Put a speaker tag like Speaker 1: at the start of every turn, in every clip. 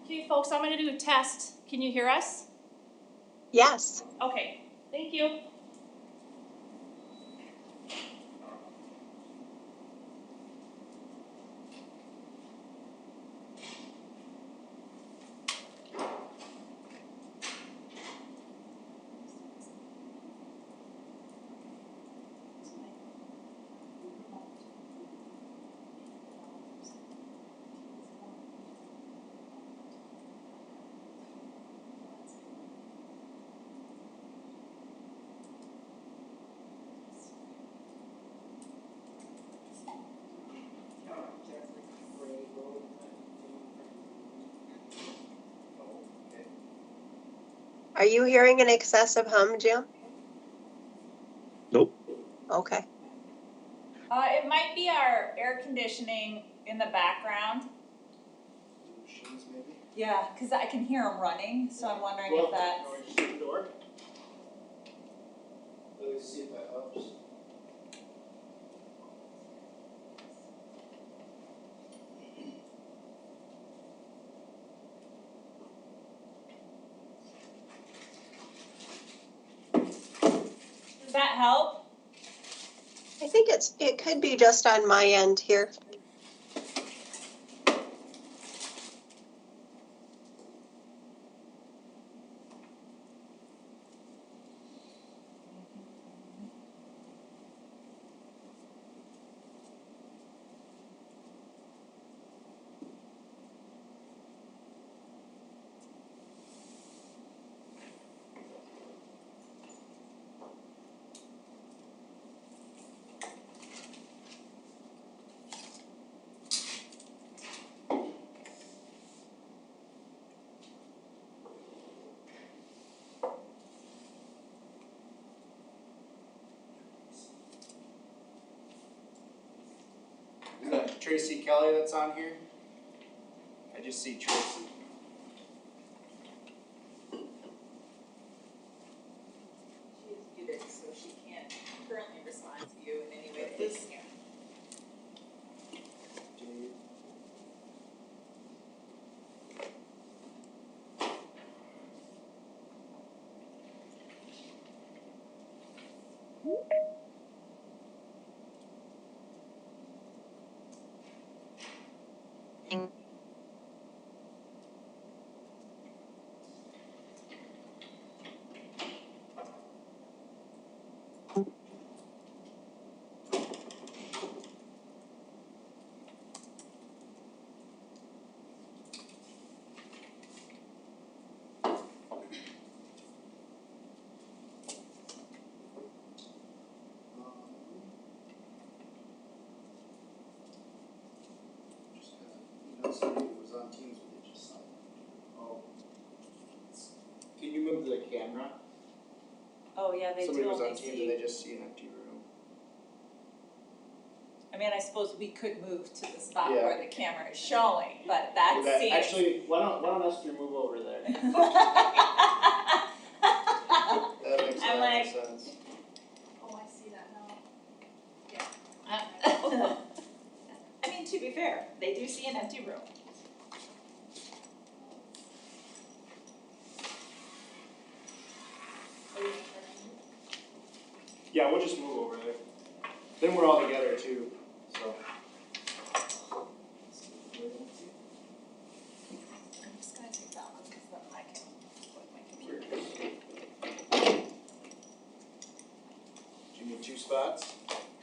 Speaker 1: Okay, folks, I'm going to do a test. Can you hear us?
Speaker 2: Yes.
Speaker 1: Okay, thank you.
Speaker 2: Are you hearing an excessive hum, Jim?
Speaker 3: Nope.
Speaker 2: Okay.
Speaker 1: It might be our air conditioning in the background.
Speaker 4: Maybe?
Speaker 1: Yeah, because I can hear them running, so I'm wondering if that's...
Speaker 4: Shut the door. Let's see if that helps.
Speaker 1: Does that help?
Speaker 2: I think it could be just on my end here.
Speaker 4: Is that Tracy Kelly that's on here? I just see Tracy.
Speaker 1: She is muted, so she can't currently respond to you in any way that you can hear.
Speaker 4: Somebody was on Teams with it just now. Oh. Can you move the camera?
Speaker 1: Oh, yeah, they
Speaker 4: Somebody
Speaker 1: do
Speaker 4: was
Speaker 1: only
Speaker 4: on Teams
Speaker 1: see...
Speaker 4: and they just see an empty room.
Speaker 1: I mean, I suppose we could move to the spot
Speaker 4: Yeah.
Speaker 1: where the camera is showing, but that seems...
Speaker 4: Actually, why don't us three move over there? That makes a
Speaker 1: I'm
Speaker 4: lot
Speaker 1: like-
Speaker 4: of sense.
Speaker 1: Oh, I see that now. Yeah. I mean, to be fair, they do see an empty room.
Speaker 4: Yeah, we'll just move over there. Then we're all together too, so.
Speaker 1: I'm just gonna take that one because then I can plug my computer.
Speaker 4: Do you need two spots?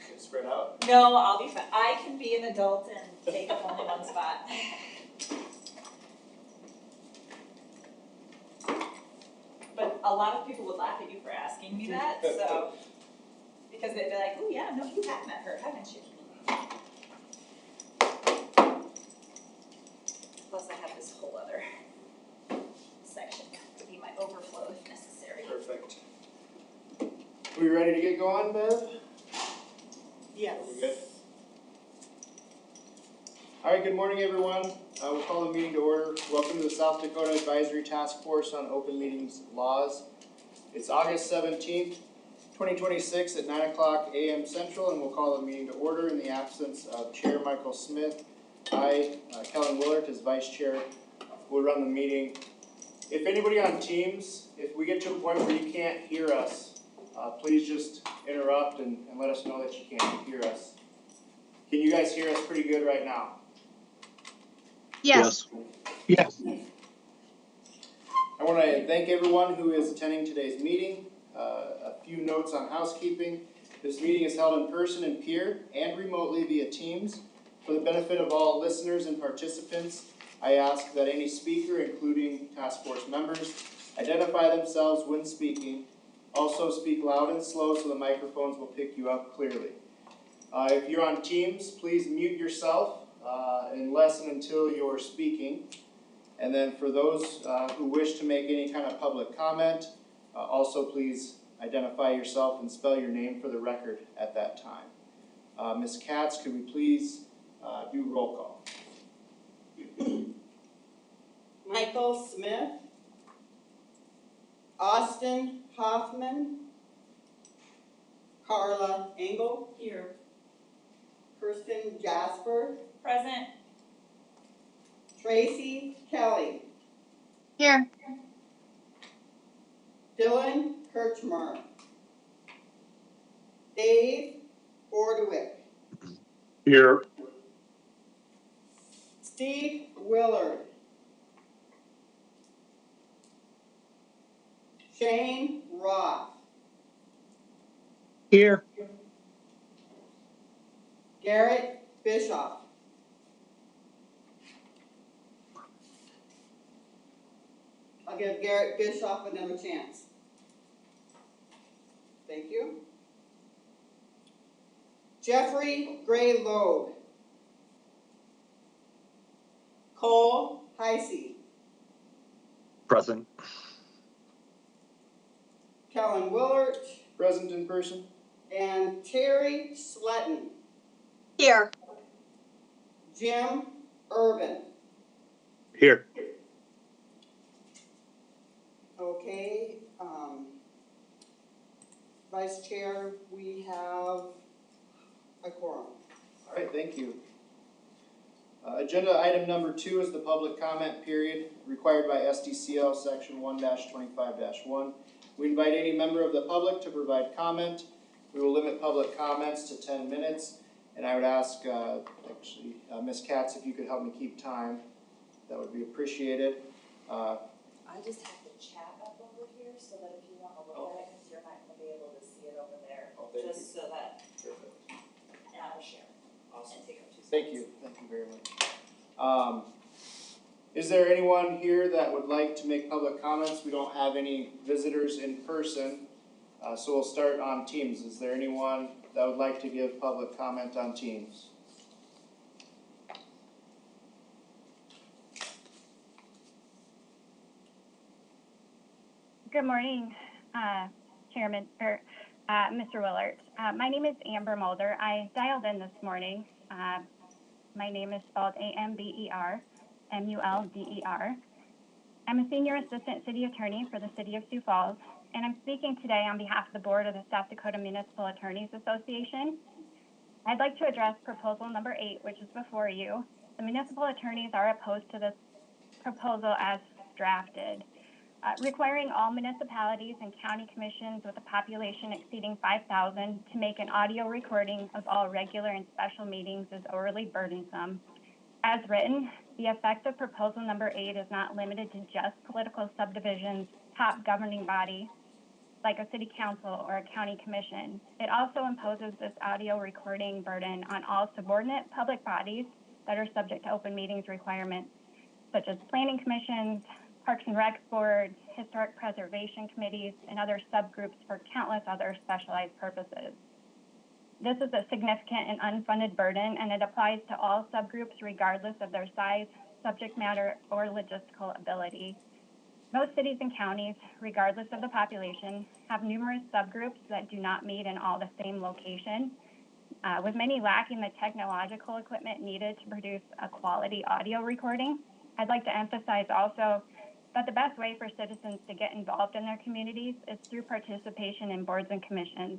Speaker 4: Get spread out?
Speaker 1: No, I'll be fine. I can be an adult and take up only one spot. But a lot of people would laugh at you for asking me that, so. Because they'd be like, oh yeah, no, you have met her, haven't you? Plus I have this whole other section to be my overflow if necessary.
Speaker 4: Perfect. We ready to get going, Bev?
Speaker 1: Yes.
Speaker 4: We good? All right, good morning, everyone. We'll call the meeting to order. Welcome to the South Dakota Advisory Task Force on Open Meetings Laws. It's August 17th, 2026 at 9:00 a.m. Central, and we'll call the meeting to order in the absence of Chair Michael Smith. I, Kellen Willard, as Vice Chair, will run the meeting. If anybody on Teams, if we get to a point where you can't hear us, please just interrupt and let us know that you can't hear us. Can you guys hear us pretty good right now?
Speaker 2: Yes.
Speaker 3: Yes.
Speaker 4: I want to thank everyone who is attending today's meeting. A few notes on housekeeping. This meeting is held in person and peer and remotely via Teams. For the benefit of all listeners and participants, I ask that any speaker, including task force members, identify themselves when speaking. Also speak loud and slow so the microphones will pick you up clearly. If you're on Teams, please mute yourself unless and until you're speaking. And then for those who wish to make any kind of public comment, also please identify yourself and spell your name for the record at that time. Ms. Katz, could we please do roll call?
Speaker 5: Michael Smith, Austin Hoffman, Carla Engel,
Speaker 1: Here.
Speaker 5: Kirsten Jasper,
Speaker 1: Present.
Speaker 5: Tracy Kelly,
Speaker 2: Here.
Speaker 5: Dylan Kirchmer, Dave Bordewick,
Speaker 3: Here.
Speaker 5: Steve Willard, Shane Roth,
Speaker 3: Here.
Speaker 5: Garrett Bischoff. I'll give Garrett Bischoff another chance. Thank you. Jeffrey Gray Loeb. Cole Heisey.
Speaker 3: Present.
Speaker 5: Kellen Willard.
Speaker 4: Present in person?
Speaker 5: And Terry Sletton.
Speaker 2: Here.
Speaker 5: Jim Urban.
Speaker 3: Here.
Speaker 5: Okay, Vice Chair, we have a quorum.
Speaker 4: All right, thank you. Agenda item number 2 is the public comment period required by SDCL section 1-25-1. We invite any member of the public to provide comment. We will limit public comments to 10 minutes. And I would ask, Ms. Katz, if you could help me keep time, that would be appreciated.
Speaker 6: I just have the chat up over here so that if you want to look at it, because you're not going to be able to see it over there. Just so that, and I will share and take up 2 seconds.
Speaker 4: Thank you very much. Is there anyone here that would like to make public comments? We don't have any visitors in person, so we'll start on Teams. Is there anyone that would like to give public comment on Teams?
Speaker 7: Good morning, Chairman, Mr. Willard. My name is Amber Mulder. I dialed in this morning. My name is spelled A-M-B-E-R, M-U-L-D-E-R. I'm a senior assistant city attorney for the city of Sioux Falls, and I'm speaking today on behalf of the board of the South Dakota Municipal Attorneys Association. I'd like to address proposal number 8, which is before you. The municipal attorneys are opposed to this proposal as drafted. Requiring all municipalities and county commissions with a population exceeding 5,000 to make an audio recording of all regular and special meetings is overly burdensome. As written, the effect of proposal number 8 is not limited to just political subdivisions' top governing body, like a city council or a county commission. It also imposes this audio recording burden on all subordinate public bodies that are subject to open meetings requirements, such as planning commissions, Parks and Rec boards, historic preservation committees, and other subgroups for countless other specialized purposes. This is a significant and unfunded burden, and it applies to all subgroups regardless of their size, subject matter, or logistical ability. Most cities and counties, regardless of the population, have numerous subgroups that do not meet in all the same location, with many lacking the technological equipment needed to produce a quality audio recording. I'd like to emphasize also that the best way for citizens to get involved in their communities is through participation in boards and commissions.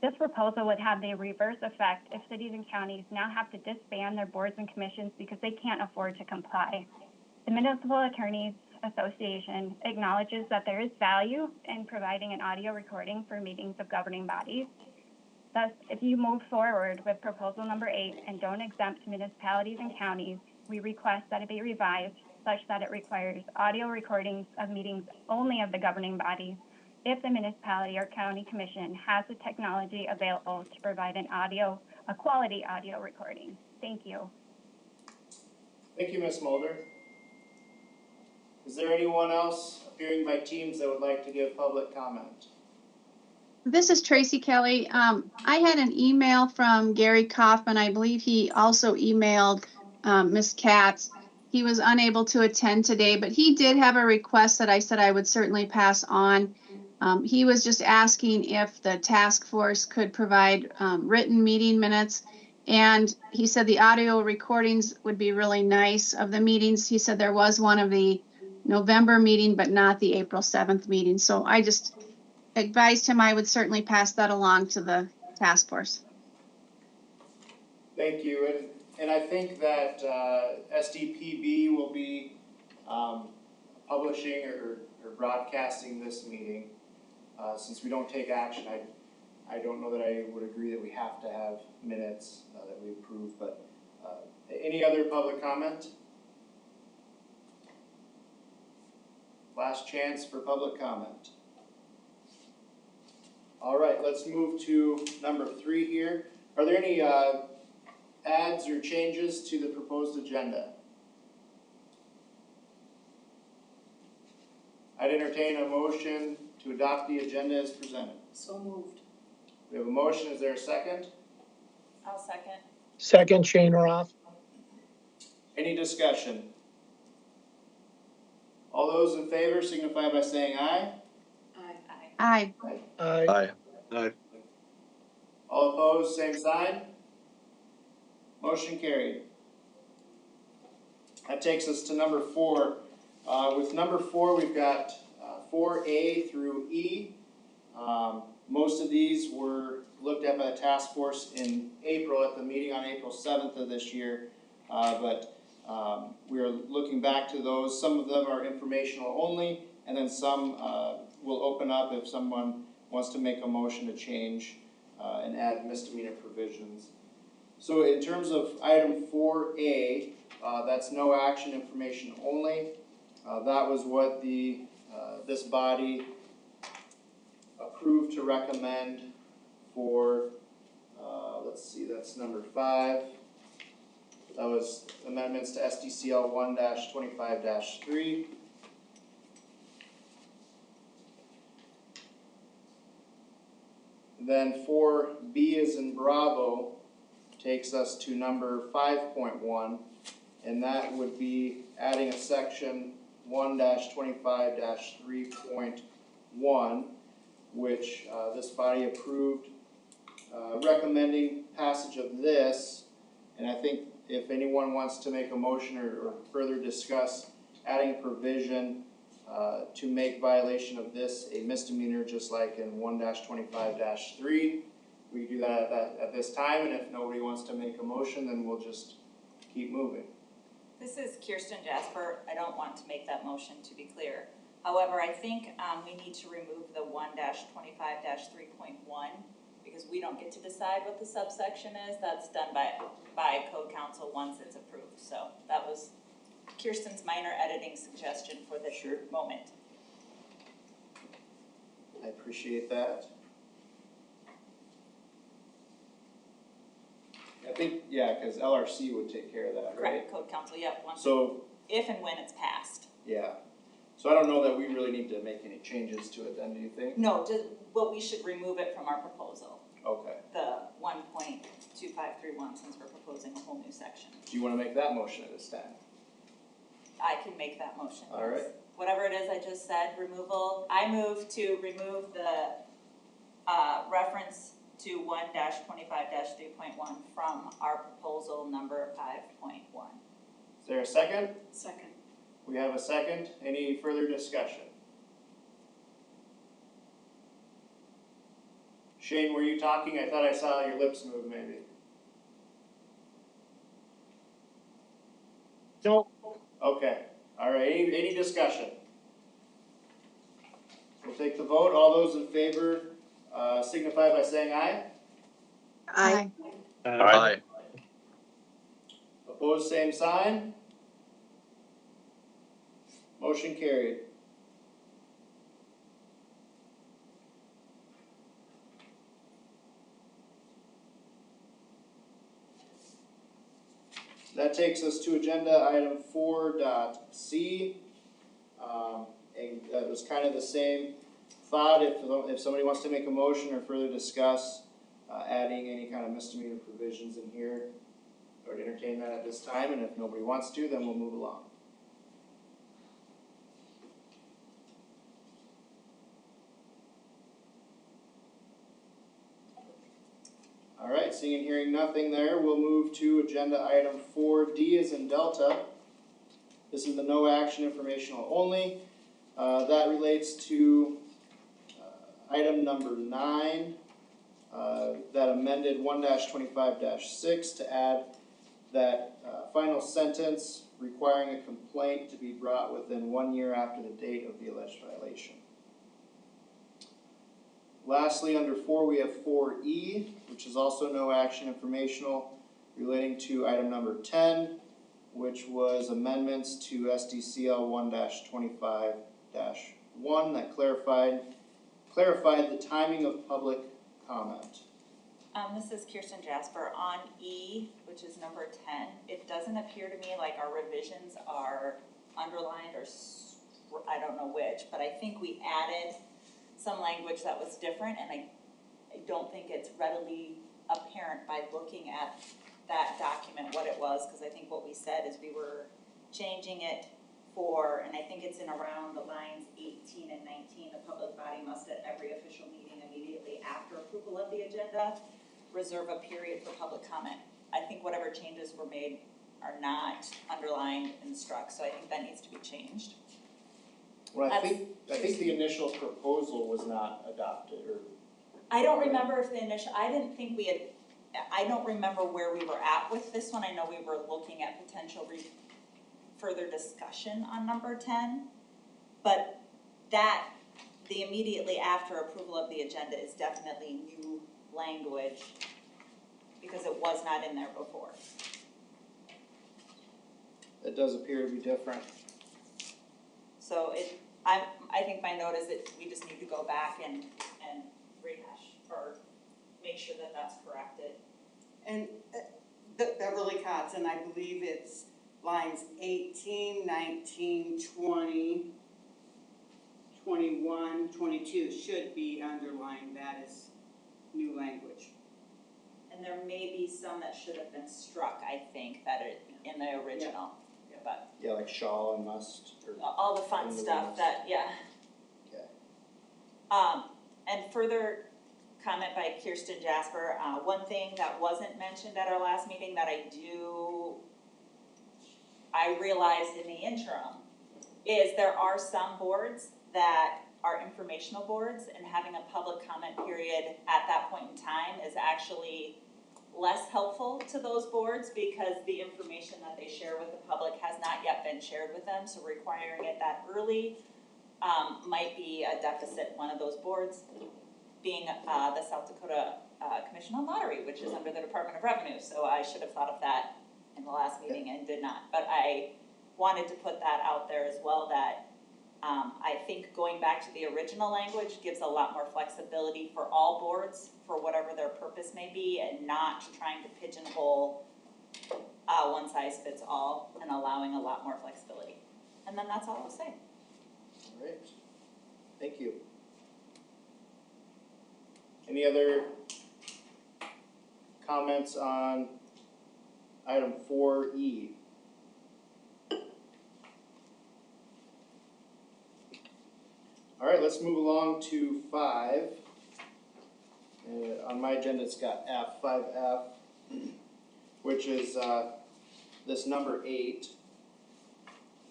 Speaker 7: This proposal would have the reverse effect if cities and counties now have to disband their boards and commissions because they can't afford to comply. The Municipal Attorneys Association acknowledges that there is value in providing an audio recording for meetings of governing bodies. Thus, if you move forward with proposal number 8 and don't exempt municipalities and counties, we request that it be revised such that it requires audio recordings of meetings only of the governing body if the municipality or county commission has the technology available to provide a quality audio recording. Thank you.
Speaker 4: Thank you, Ms. Mulder. Is there anyone else appearing by teams that would like to give public comment?
Speaker 8: This is Tracy Kelly. I had an email from Gary Kaufman. I believe he also emailed Ms. Katz. He was unable to attend today, but he did have a request that I said I would certainly pass on. He was just asking if the task force could provide written meeting minutes. And he said the audio recordings would be really nice of the meetings. He said there was one of the November meeting, but not the April 7th meeting. So I just advised him I would certainly pass that along to the task force.
Speaker 4: Thank you, and I think that SDPB will be publishing or broadcasting this meeting. Since we don't take action, I don't know that I would agree that we have to have minutes that we approve, but any other public comment? Last chance for public comment. All right, let's move to number 3 here. Are there any adds or changes to the proposed agenda? I'd entertain a motion to adopt the agenda as presented.
Speaker 5: So moved.
Speaker 4: We have a motion, is there a second?
Speaker 1: I'll second.
Speaker 9: Second, Shane Roth.
Speaker 4: Any discussion? All those in favor signify by saying aye.
Speaker 5: Aye.
Speaker 8: Aye.
Speaker 9: Aye.
Speaker 3: Aye.
Speaker 4: All opposed, same sign. Motion carried. That takes us to number 4. With number 4, we've got 4A through E. Most of these were looked at by the task force in April at the meeting on April 7th of this year. But we are looking back to those. Some of them are informational only, and then some will open up if someone wants to make a motion to change and add misdemeanor provisions. So in terms of item 4A, that's no action, information only. That was what this body approved to recommend for, let's see, that's number 5. That was amendments to SDCL 1-25-3. Then 4B as in Bravo takes us to number 5.1, and that would be adding a section 1-25-3.1, which this body approved, recommending passage of this. And I think if anyone wants to make a motion or further discuss adding a provision to make violation of this a misdemeanor, just like in 1-25-3, we can do that at this time, and if nobody wants to make a motion, then we'll just keep moving.
Speaker 1: This is Kirsten Jasper. I don't want to make that motion, to be clear. However, I think we need to remove the 1-25-3.1 because we don't get to decide what the subsection is. That's done by code counsel once it's approved. So that was Kirsten's minor editing suggestion for this moment.
Speaker 4: I appreciate that. I think, yeah, because LRC would take care of that, right?
Speaker 1: Correct, code counsel, yep,
Speaker 4: So,
Speaker 1: if and when it's passed.
Speaker 4: yeah. So I don't know that we really need to make any changes to it then, do you think?
Speaker 1: No, but we should remove it from our proposal,
Speaker 4: Okay.
Speaker 1: the 1.2531, since we're proposing a whole new section.
Speaker 4: Do you want to make that motion at this time?
Speaker 1: I can make that motion.
Speaker 4: All right.
Speaker 1: Whatever it is I just said, removal, I move to remove the reference to 1-25-3.1 from our proposal number 5.1.
Speaker 4: Is there a second?
Speaker 5: Second.
Speaker 4: We have a second. Any further discussion? Shane, were you talking? I thought I saw your lips move maybe.
Speaker 9: No,
Speaker 4: Okay, all right, any discussion? We'll take the vote. All those in favor, signify by saying aye.
Speaker 2: I,
Speaker 3: Aye.
Speaker 4: Opposed, same sign. Motion carried. That takes us to agenda item 4.c. And that was kind of the same thought, if somebody wants to make a motion or further discuss adding any kind of misdemeanor provisions in here, I would entertain that at this time, and if nobody wants to, then we'll move along. All right, seeing and hearing nothing there, we'll move to agenda item 4D as in Delta. This is the no action informational only. That relates to item number 9, that amended 1-25-6 to add that final sentence requiring a complaint to be brought within 1 year after the date of the alleged violation. Lastly, under 4, we have 4E, which is also no action informational, relating to item number 10, which was amendments to SDCL 1-25-1 that clarified the timing of public comment.
Speaker 1: This is Kirsten Jasper. On E, which is number 10, it doesn't appear to me like our revisions are underlined or, I don't know which, but I think we added some language that was different, and I don't think it's readily apparent by looking at that document what it was, because I think what we said is we were changing it for, and I think it's in around the lines 18 and 19, the public body must at every official meeting immediately after approval of the agenda reserve a period for public comment. I think whatever changes were made are not underlined and struck, so I think that needs to be changed.
Speaker 4: Well, I think the initial proposal was not adopted, or
Speaker 1: I don't remember if the initial, I didn't think we had, I don't remember where we were at with this one. I know we were looking at potential further discussion on number 10, but that, the immediately after approval of the agenda is definitely new language because it was not in there before.
Speaker 4: it does appear to be different.
Speaker 1: So I think my note is that we just need to go back and rehash or make sure that that's corrected.
Speaker 5: And Beverly Kotz, and I believe it's lines 18, 19, 20, 21, 22 should be underlined. That is new language.
Speaker 1: And there may be some that should have been struck, I think, that are in the original, but
Speaker 4: Yeah, like shall and must, or,
Speaker 1: all the fun
Speaker 4: In the
Speaker 1: stuff
Speaker 4: rules.
Speaker 1: that, yeah.
Speaker 4: okay.
Speaker 1: And further comment by Kirsten Jasper, one thing that wasn't mentioned at our last meeting that I realized in the interim is there are some boards that are informational boards, and having a public comment period at that point in time is actually less helpful to those boards because the information that they share with the public has not yet been shared with them, so requiring it that early might be a deficit. One of those boards being the South Dakota Commission on Lottery, which is under the Department of Revenue, so I should have thought of that in the last meeting and did not. But I wanted to put that out there as well, that I think going back to the original language gives a lot more flexibility for all boards for whatever their purpose may be, and not trying to pigeonhole one size fits all, and allowing a lot more flexibility. And then that's all I'll say.
Speaker 4: All right, thank you. Any other comments on item 4E? All right, let's move along to 5. On my agenda, it's got F, 5F, which is this number 8.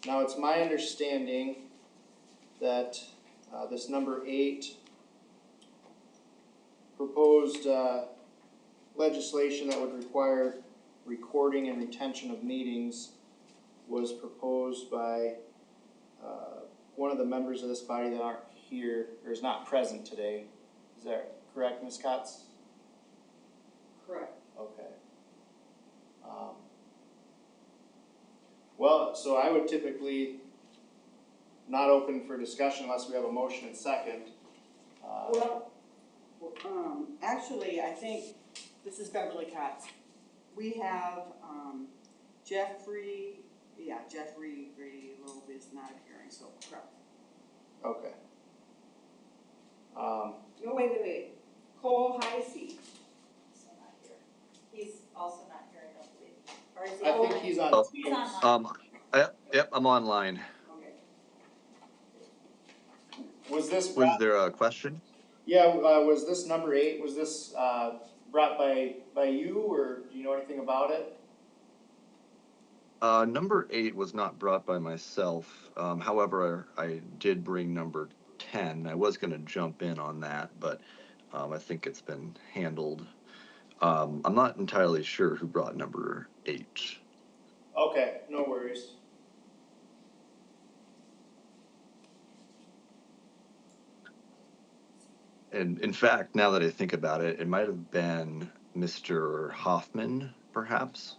Speaker 4: Now, it's my understanding that, this number 8 proposed, legislation that would require recording and retention of meetings was proposed by, one of the members of this body that aren't here, or is not present today. Is that correct, Ms. Cots?
Speaker 5: Correct.
Speaker 4: Okay. Well, so I would typically not open for discussion unless we have a motion and second.
Speaker 5: Well, actually, I think, this is Beverly Cox. We have, Jeffrey Grady Loeb is not appearing, so correct.
Speaker 4: Okay.
Speaker 5: No, wait. Cole Heisey.
Speaker 6: Also not here. He's also not here, I don't believe. Or is he
Speaker 4: I think
Speaker 6: online?
Speaker 4: he's on
Speaker 3: Oh.
Speaker 1: He's
Speaker 4: Teams.
Speaker 1: online.
Speaker 3: Yep, I'm online.
Speaker 5: Okay.
Speaker 4: Was this
Speaker 3: Was
Speaker 4: brought,
Speaker 3: there a question?
Speaker 4: yeah, was this number 8, was this, brought by you, or do you know anything about it?
Speaker 3: Number 8 was not brought by myself. However, I did bring number 10. I was gonna jump in on that, but, I think it's been handled. I'm not entirely sure who brought number 8.
Speaker 4: Okay, no worries.
Speaker 3: And in fact, now that I think about it, it might have been Mr. Hoffman, perhaps.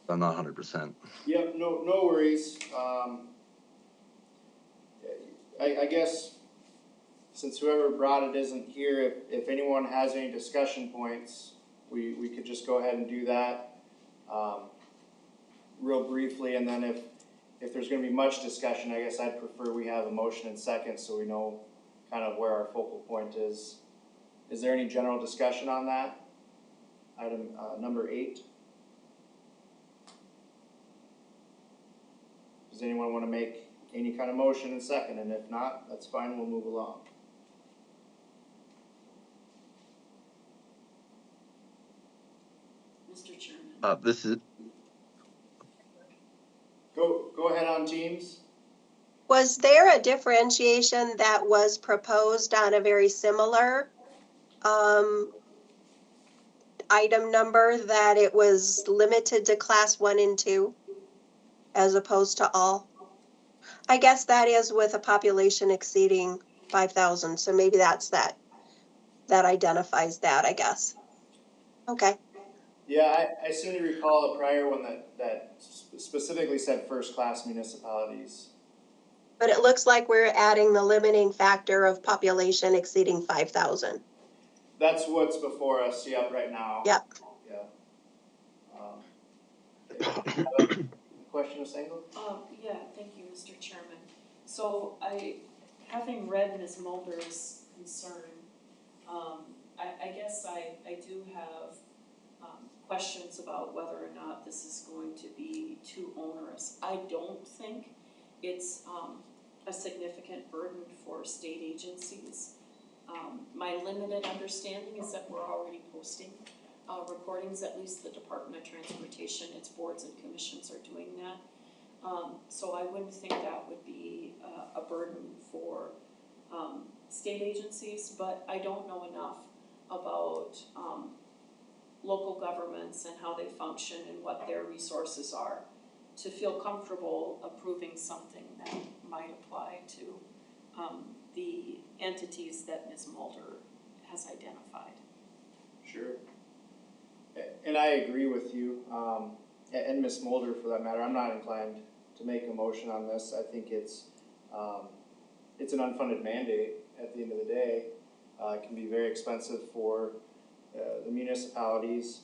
Speaker 3: I'm not 100%.
Speaker 4: Yep, no worries. I guess since whoever brought it isn't here, if anyone has any discussion points, we could just go ahead and do that, real briefly, and then if there's gonna be much discussion, I guess I'd prefer we have a motion and second, so we know kind of where our focal point is. Is there any general discussion on that? Item, number 8? Does anyone wanna make any kind of motion and second, and if not, that's fine, we'll move along.
Speaker 5: Mr. Chairman.
Speaker 3: This is,
Speaker 4: Go ahead on Teams.
Speaker 2: Was there a differentiation that was proposed on a very similar item number, that it was limited to class 1 and 2 as opposed to all? I guess that is with a population exceeding 5,000, so maybe that's that identifies that, I guess. Okay.
Speaker 4: Yeah, I seem to recall a prior one that specifically said first-class municipalities.
Speaker 2: But it looks like we're adding the limiting factor of population exceeding 5,000.
Speaker 4: That's what's before us, right now.
Speaker 2: Yep.
Speaker 4: Yeah. Question of Sengel?
Speaker 10: Yeah, thank you, Mr. Chairman. So having read Ms. Mulder's concern, I guess I do have, questions about whether or not this is going to be too onerous. I don't think it's, a significant burden for state agencies. My limited understanding is that we're already posting recordings, at least the Department of Transportation, its boards and commissions are doing that. So I wouldn't think that would be a burden for state agencies, but I don't know enough about local governments and how they function and what their resources are to feel comfortable approving something that might apply to the entities that Ms. Mulder has identified.
Speaker 4: Sure. And I agree with you, and Ms. Mulder for that matter. I'm not inclined to make a motion on this. I think it's an unfunded mandate at the end of the day. It can be very expensive for the municipalities.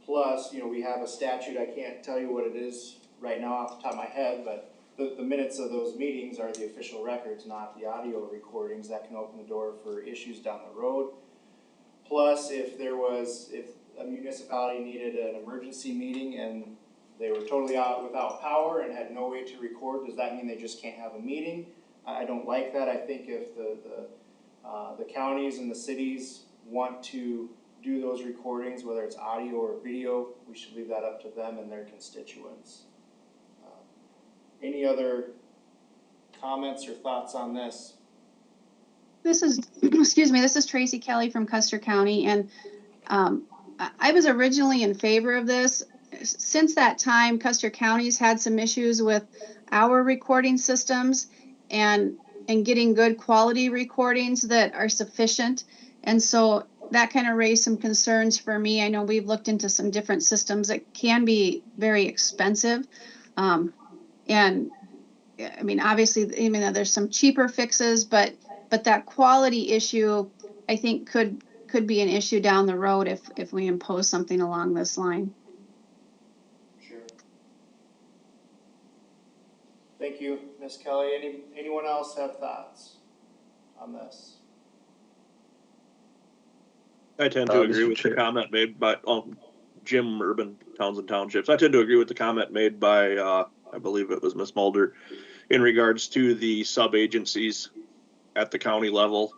Speaker 4: Plus, we have a statute, I can't tell you what it is right now off the top of my head, but the minutes of those meetings are the official records, not the audio recordings. That can open the door for issues down the road. Plus, if a municipality needed an emergency meeting and they were totally out without power and had no way to record, does that mean they just can't have a meeting? I don't like that. I think if the counties and the cities want to do those recordings, whether it's audio or video, we should leave that up to them and their constituents. Any other comments or thoughts on this?
Speaker 8: This is, excuse me, this is Tracy Kelly from Custer County, and I was originally in favor of this. Since that time, Custer County's had some issues with our recording systems and getting good quality recordings that are sufficient. And so that kind of raised some concerns for me. I know we've looked into some different systems that can be very expensive. And I mean, obviously, even though there's some cheaper fixes, but that quality issue, I think could be an issue down the road if we impose something along this line.
Speaker 4: Sure. Thank you, Ms. Kelly. Anyone else have thoughts on this?
Speaker 11: I tend to agree with the comment made by Jim Urban, Townsend Townships. I tend to agree with the comment made by, I believe it was Ms. Mulder, in regards to the sub-agencies at the county level.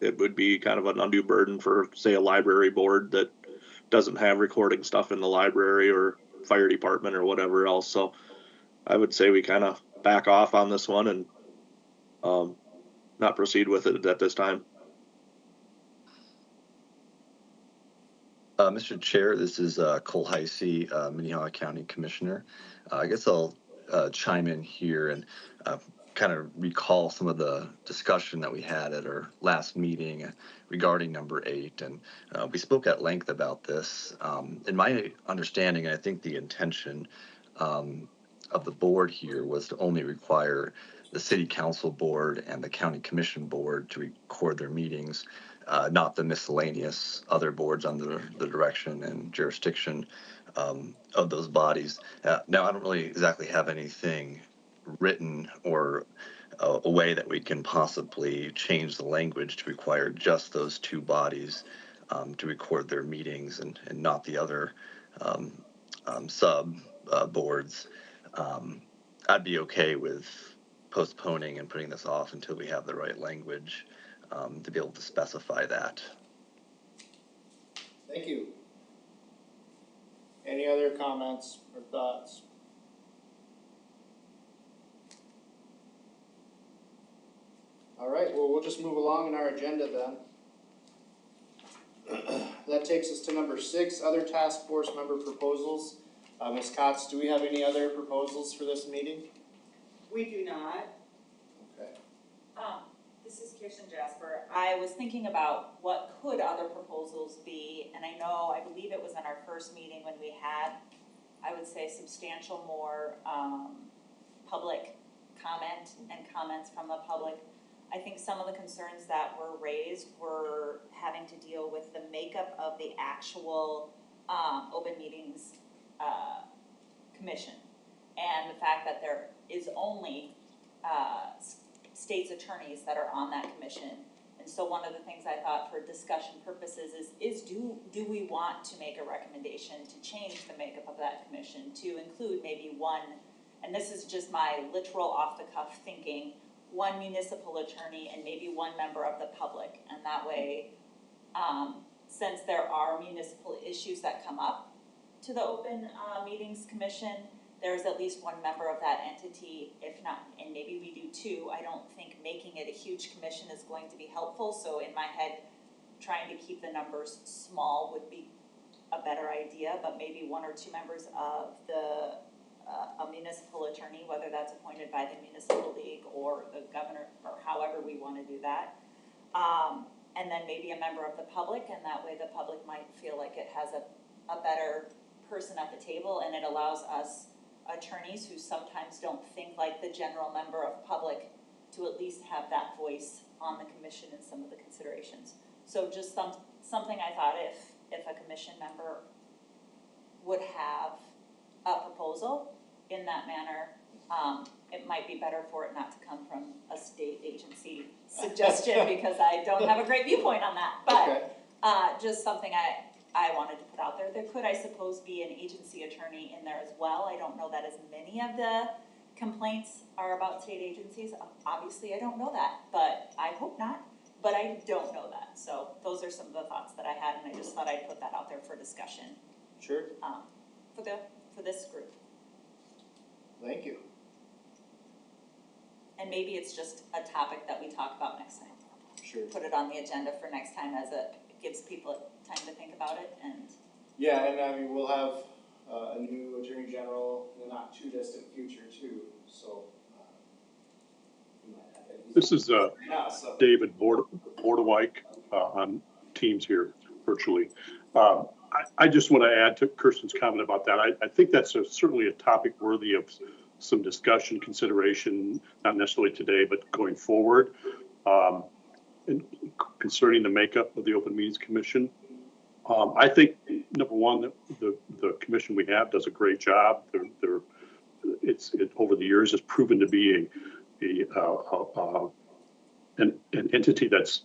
Speaker 11: It would be kind of an undue burden for, say, a library board that doesn't have recording stuff in the library or fire department or whatever else. So I would say we kind of back off on this one and not proceed with it at this time.
Speaker 3: Mr. Chair, this is Cole Heisey, Minnehaha County Commissioner. I guess I'll chime in here and kind of recall some of the discussion that we had at our last meeting regarding number 8. And we spoke at length about this. In my understanding, I think the intention of the board here was to only require the city council board and the county commission board to record their meetings, not the miscellaneous other boards under the direction and jurisdiction of those bodies. Now, I don't really exactly have anything written or a way that we can possibly change the language to require just those two bodies to record their meetings and not the other sub boards. I'd be okay with postponing and putting this off until we have the right language to be able to specify that.
Speaker 4: Thank you. Any other comments or thoughts? All right, well, we'll just move along in our agenda then. That takes us to number 6, other task force member proposals. Ms. Kotz, do we have any other proposals for this meeting?
Speaker 5: We do not.
Speaker 4: Okay.
Speaker 1: This is Kirsten Jasper. I was thinking about what could other proposals be, and I believe it was in our first meeting when we had, I would say, substantial more public comment and comments from the public. I think some of the concerns that were raised were having to deal with the makeup of the actual open meetings commission, and the fact that there is only state's attorneys that are on that commission. And so one of the things I thought for discussion purposes is do we want to make a recommendation to change the makeup of that commission to include maybe one, and this is just my literal off the cuff thinking, one municipal attorney and maybe one member of the public. And that way, since there are municipal issues that come up to the Open Meetings Commission, there's at least one member of that entity, if not, and maybe we do 2. I don't think making it a huge commission is going to be helpful. So in my head, trying to keep the numbers small would be a better idea, but maybe 1 or 2 members of the a municipal attorney, whether that's appointed by the municipal league or the governor, or however we want to do that. And then maybe a member of the public, and that way the public might feel like it has a better person at the table, and it allows us attorneys who sometimes don't think like the general member of public to at least have that voice on the commission in some of the considerations. So just something I thought if a commission member would have a proposal in that manner, it might be better for it not to come from a state agency suggestion because I don't have a great viewpoint on that. But okay. Just something I wanted to put out there. There could, I suppose, be an agency attorney in there as well. I don't know that as many of the complaints are about state agencies. Obviously, I don't know that, but I hope not. but I don't know that, so those are some of the thoughts that I had, and I just thought I'd put that out there for discussion,
Speaker 4: Sure,
Speaker 1: for this group.
Speaker 4: thank you.
Speaker 1: And maybe it's just a topic that we talk about next time.
Speaker 4: Sure.
Speaker 1: Put it on the agenda for next time as it gives people time to think about it and.
Speaker 4: Yeah, and I mean, we'll have a new Attorney General in the not too distant future too, so. We might have that.
Speaker 12: This is
Speaker 4: Yeah, so.
Speaker 12: David Bordewijk on Teams here virtually. I just want to add to Kirsten's comment about that. I think that's certainly a topic worthy of some discussion, consideration, not necessarily today, but going forward. And concerning the makeup of the Open Meetings Commission. I think, number one, the commission we have does a great job. It over the years has proven to be an entity that's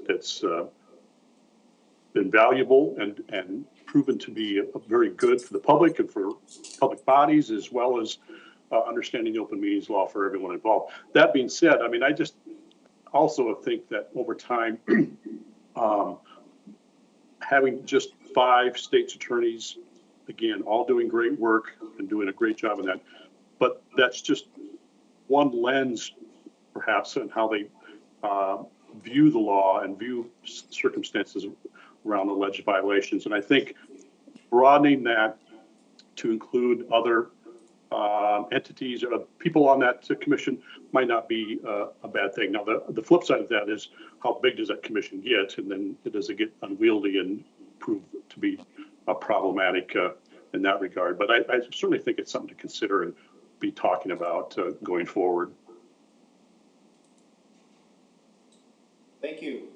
Speaker 12: been valuable and proven to be very good for the public and for public bodies, as well as understanding the open meetings law for everyone involved. That being said, I mean, I just also think that over time, having just 5 state's attorneys, again, all doing great work and doing a great job in that, but that's just one lens, perhaps, on how they view the law and view circumstances around alleged violations. And I think broadening that to include other entities or people on that commission might not be a bad thing. Now, the flip side of that is how big does that commission get, and then does it get unwieldy and prove to be problematic in that regard. But I certainly think it's something to consider and be talking about going forward.
Speaker 4: Thank you.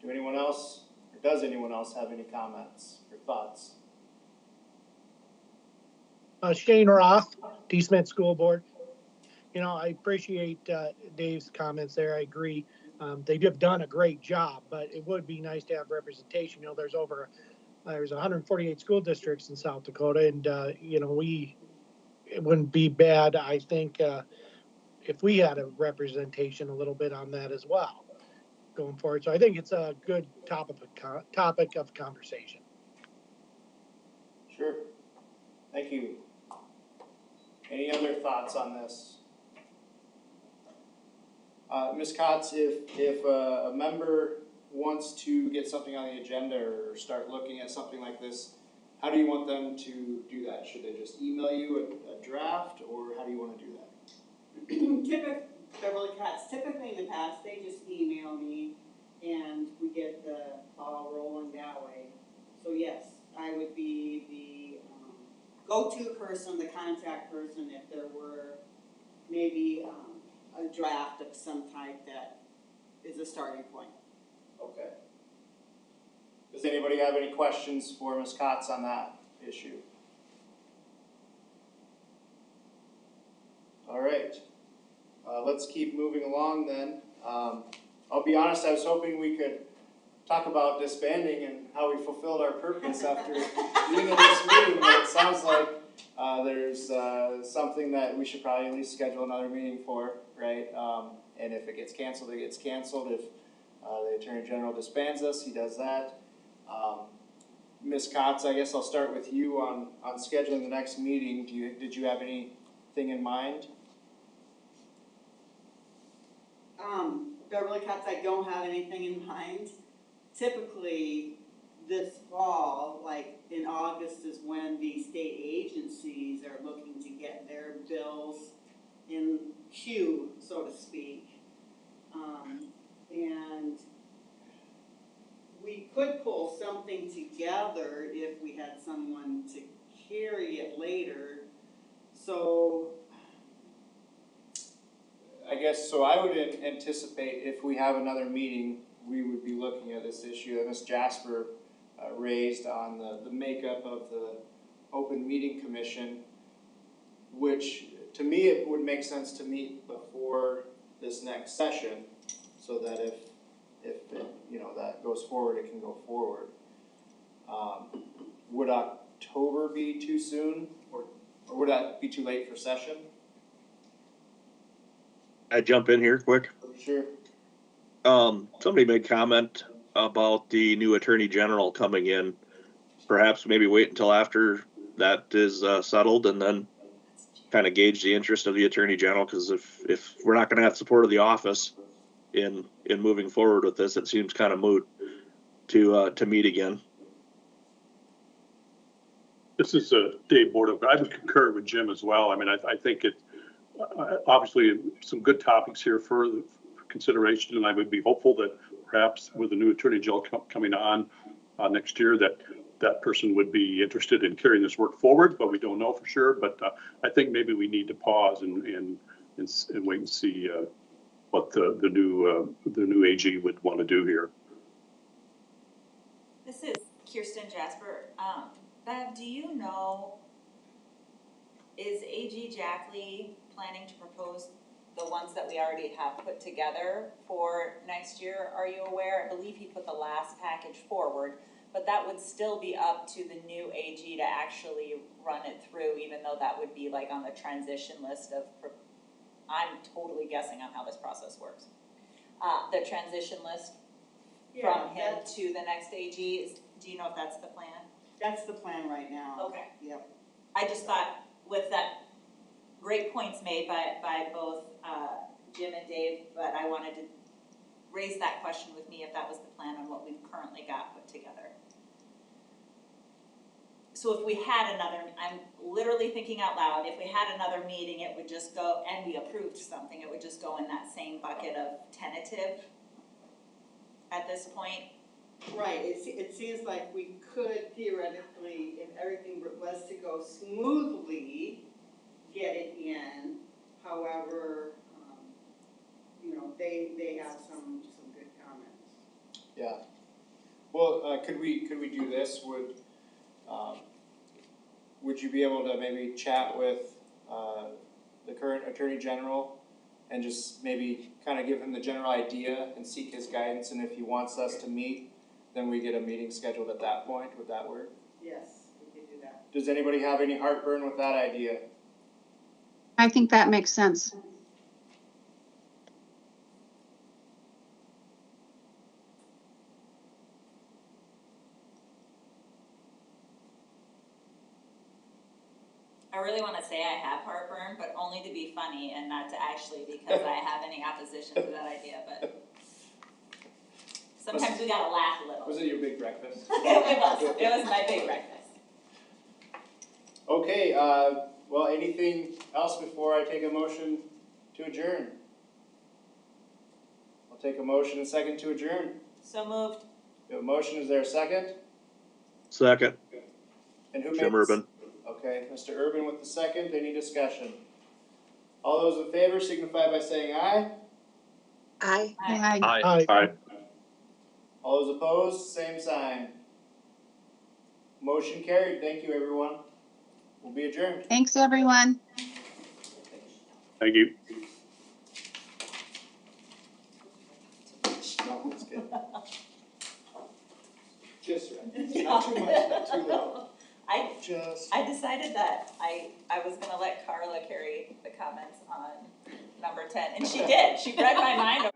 Speaker 4: Do anyone else, or does anyone else have any comments or thoughts?
Speaker 9: Shane Roth, D. Smith School Board. You know, I appreciate Dave's comments there. I agree. They have done a great job, but it would be nice to have representation. You know, there's 148 school districts in South Dakota, and you know, it wouldn't be bad, I think, if we had a representation a little bit on that as well going forward. So I think it's a good topic of conversation.
Speaker 4: Sure. Thank you. Any other thoughts on this? Ms. Kotz, if a member wants to get something on the agenda or start looking at something like this, how do you want them to do that? Should they just email you a draft, or how do you want to do that?
Speaker 5: Beverly Kotz, typically in the past, they just email me and we get the ball rolling that way. So yes, I would be the go-to person, the contact person, if there were maybe a draft of some type that is a starting point.
Speaker 4: Okay. Does anybody have any questions for Ms. Kotz on that issue? All right. Let's keep moving along then. I'll be honest, I was hoping we could talk about disbanding and how we fulfilled our purpose after the end of this meeting, but it sounds like there's something that we should probably at least schedule another meeting for, right? And if it gets canceled, it gets canceled. If the Attorney General disbands us, he does that. Ms. Kotz, I guess I'll start with you on scheduling the next meeting. Did you have anything in mind?
Speaker 5: Beverly Kotz, I don't have anything in mind. Typically, this fall, like in August, is when the state agencies are looking to get their bills in queue, so to speak. And we could pull something together if we had someone to carry it later. So
Speaker 4: I guess, so I would anticipate if we have another meeting, we would be looking at this issue that Ms. Jasper raised on the makeup of the Open Meeting Commission, which to me it would make sense to meet before this next session, so that if that goes forward, it can go forward. Would October be too soon, or would that be too late for session?
Speaker 11: I jump in here quick.
Speaker 4: Sure.
Speaker 11: somebody made comment about the new Attorney General coming in. Perhaps maybe wait until after that is settled and then kind of gauge the interest of the Attorney General, because if we're not gonna have support of the office in moving forward with this, it seems kind of moot to meet again.
Speaker 12: This is Dave Bordeaux. I would concur with Jim as well. I mean, I think it, obviously, some good topics here for consideration, and I would be hopeful that perhaps with the new Attorney General coming on next year, that person would be interested in carrying this work forward, but we don't know for sure. But I think maybe we need to pause and wait and see what the new AG would want to do here.
Speaker 1: This is Kirsten Jasper. Bev, do you know, is AG Jackley planning to propose the ones that we already have put together for next year? Are you aware? I believe he put the last package forward, but that would still be up to the new AG to actually run it through, even though that would be like on the transition list of, I'm totally guessing on how this process works. The transition list from him to the next AG is, do you know if that's the plan?
Speaker 5: That's the plan right now.
Speaker 1: Okay.
Speaker 5: Yep.
Speaker 1: I just thought with that, great points made by both Jim and Dave, but I wanted to raise that question with me if that was the plan on what we've currently got put together. So if we had another, I'm literally thinking out loud, if we had another meeting, it would just go, and we approved something, it would just go in that same bucket of tentative at this point.
Speaker 5: Right, it seems like we could theoretically, if everything was to go smoothly, get it in. However, they have some good comments.
Speaker 4: Yeah. Well, could we do this? Would you be able to maybe chat with the current Attorney General and just maybe kind of give him the general idea and seek his guidance, and if he wants us to meet, then we get a meeting scheduled at that point? Would that work?
Speaker 5: Yes, we could do that.
Speaker 4: Does anybody have any heartburn with that idea?
Speaker 8: I think that makes sense.
Speaker 1: I really want to say I have heartburn, but only to be funny and not to actually because I have any opposition to that idea, but sometimes we gotta laugh a little.
Speaker 4: Was it your big breakfast?
Speaker 1: It was my big breakfast.
Speaker 4: Okay, well, anything else before I take a motion to adjourn? I'll take a motion and second to adjourn.
Speaker 1: So moved.
Speaker 4: We have a motion, is there a second?
Speaker 11: Second,
Speaker 4: And who
Speaker 11: Jim
Speaker 4: made this?
Speaker 11: Urban.
Speaker 4: Okay, Mr. Urban with the second, any discussion? All those in favor signify by saying aye.
Speaker 2: Aye.
Speaker 8: Aye.
Speaker 12: Aye.
Speaker 4: All those opposed, same sign. Motion carried, thank you everyone. We'll be adjourned.
Speaker 8: Thanks, everyone.
Speaker 12: Thank you.
Speaker 4: No, it's good. Just right, not too much, not too low.
Speaker 1: I decided that I was gonna let Carla carry the comments on number 10, and she did. She read my mind.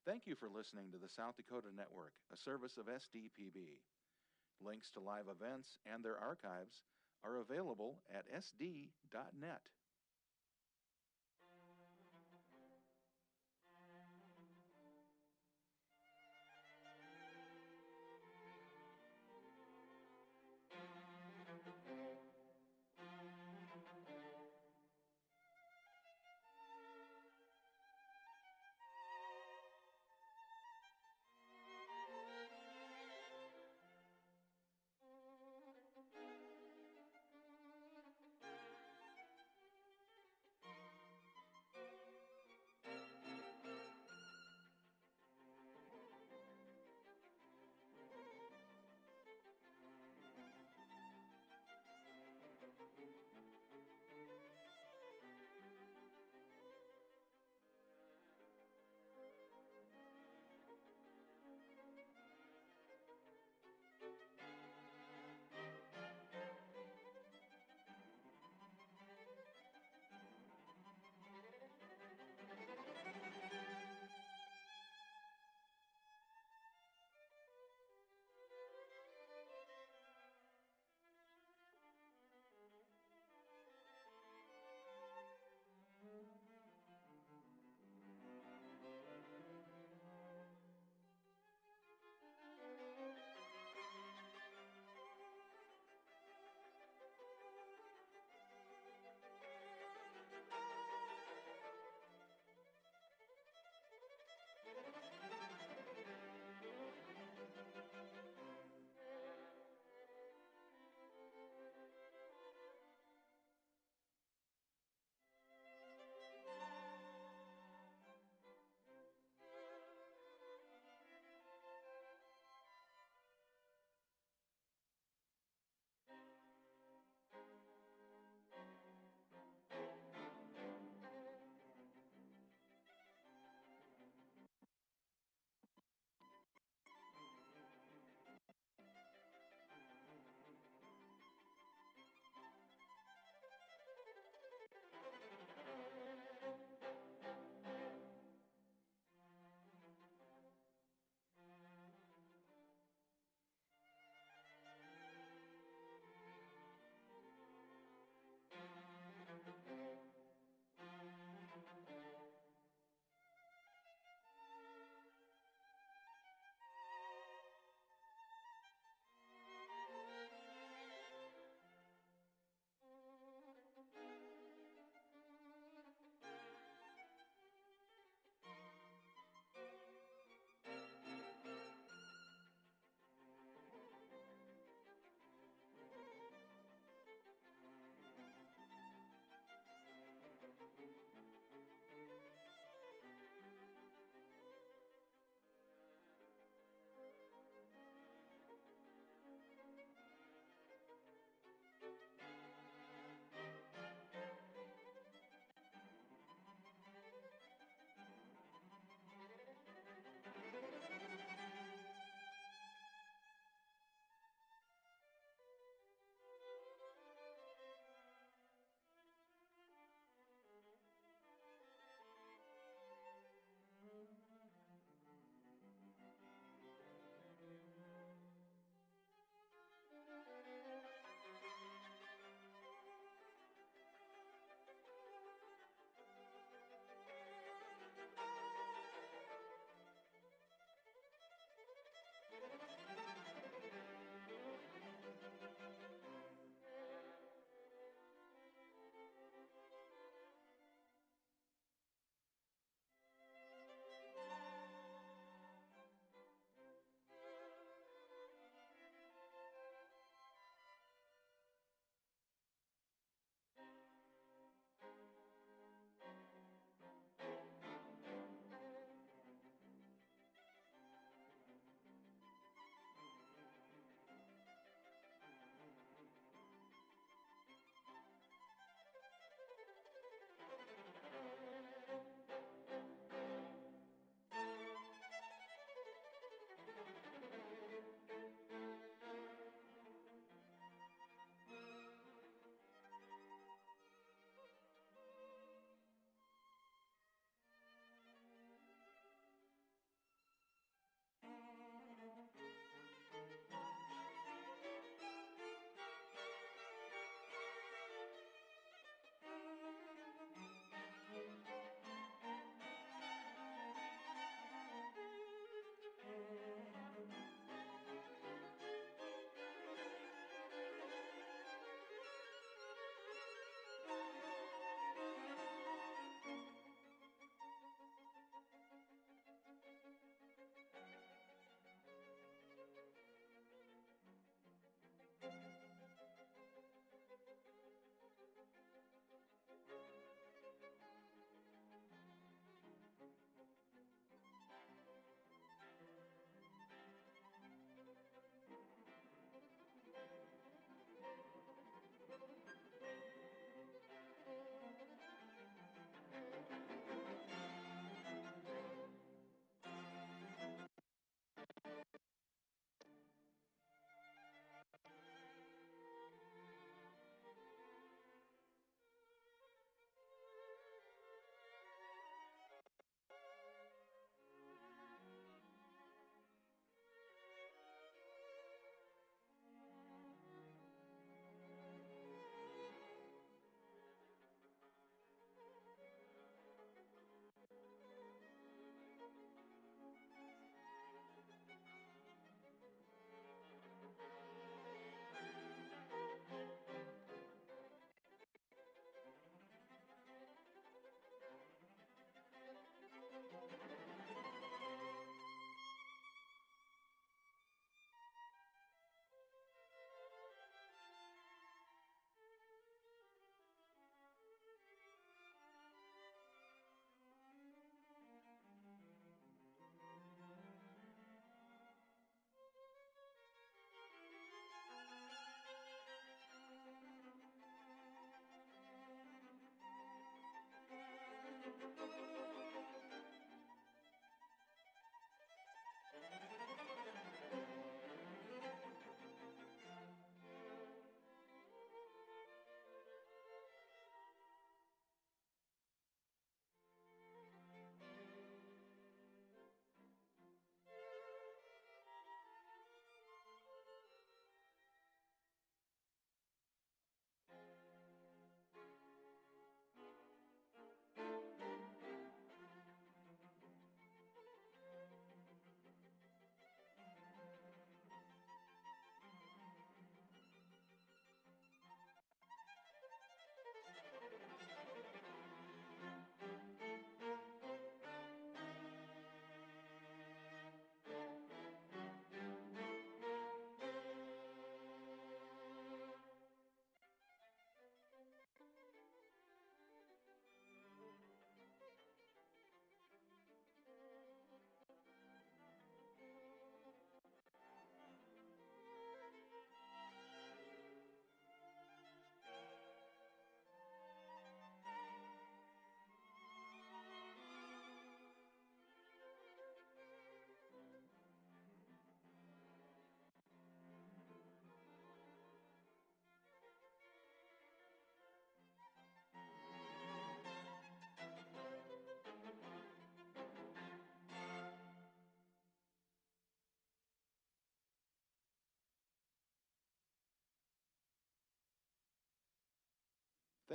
Speaker 13: Thank you for listening to the South Dakota Network, a service of SDPB. Links to live events and their archives are available at sd.net.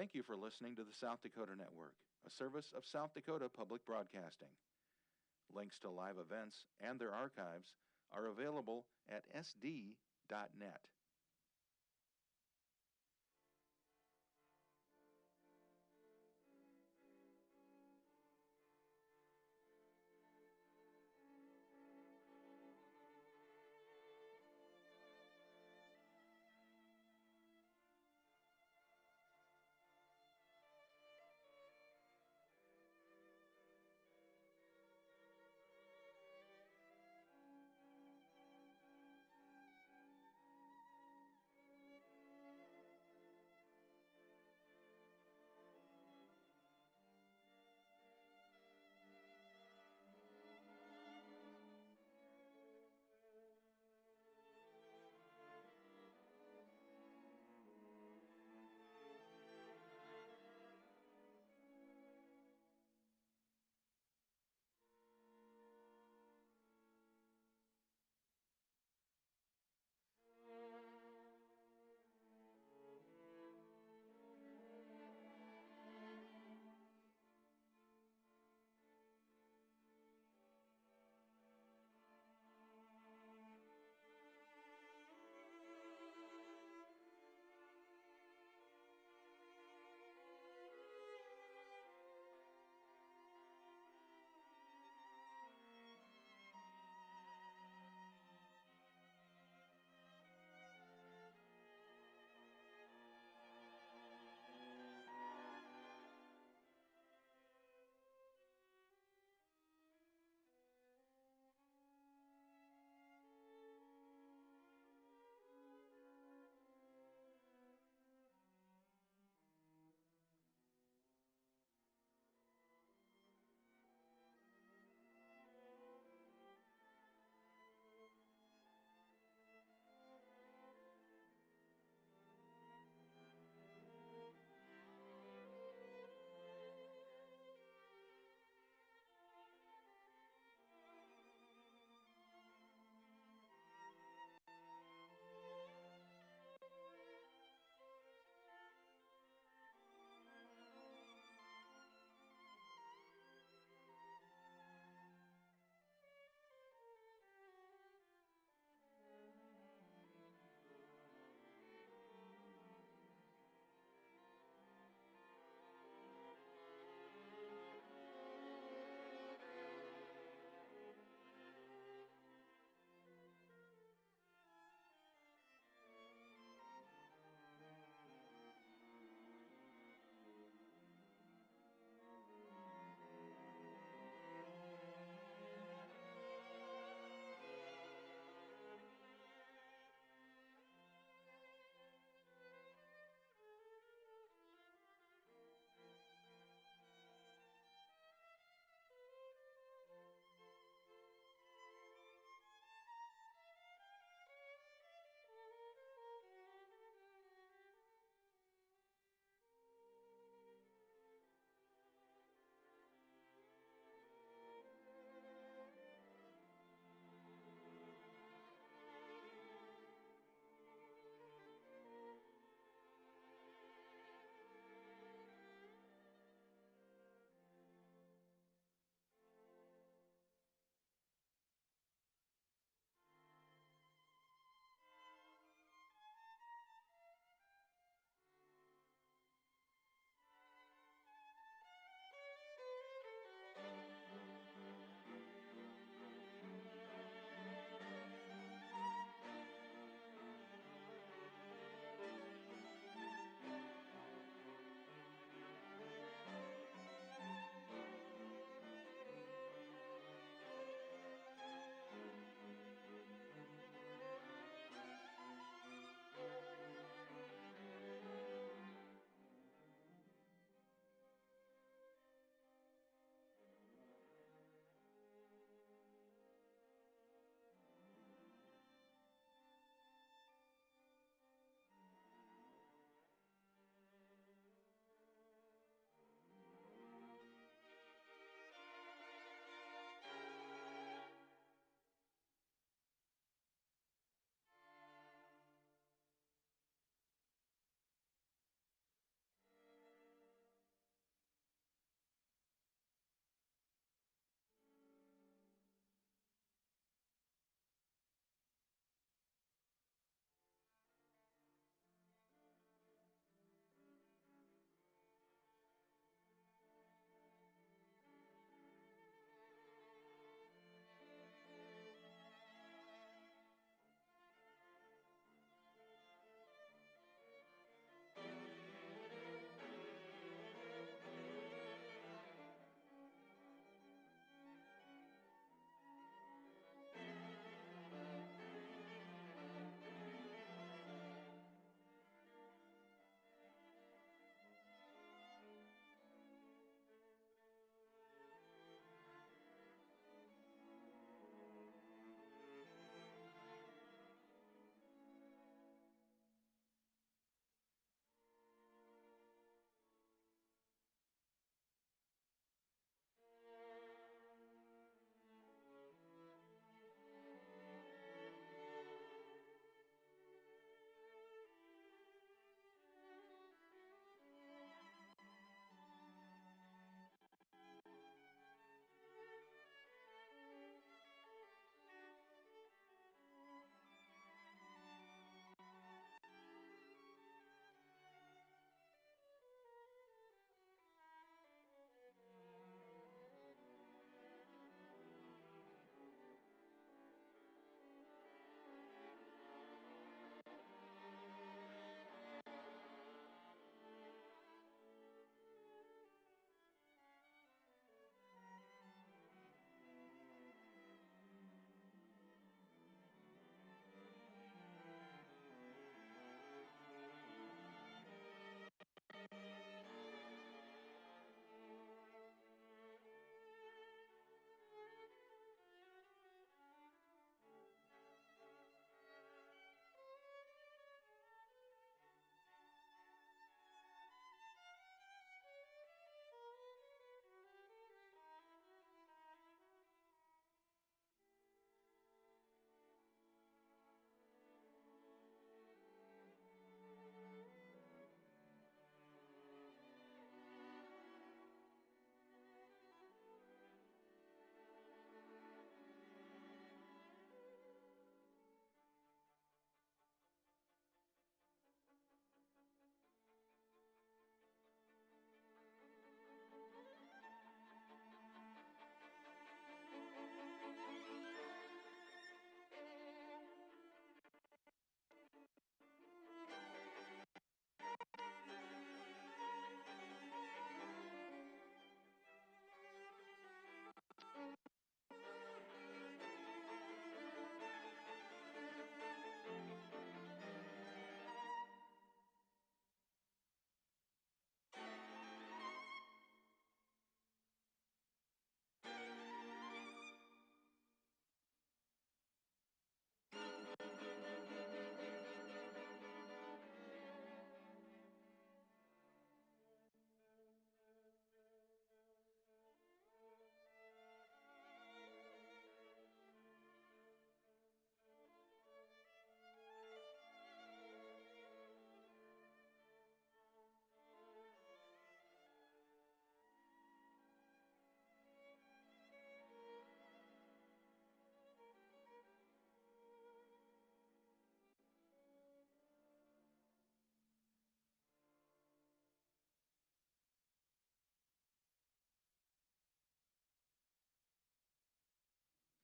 Speaker 13: Thank you for listening to the South Dakota Network, a service of South Dakota Public Broadcasting. Links to live events and their archives are available at sd.net.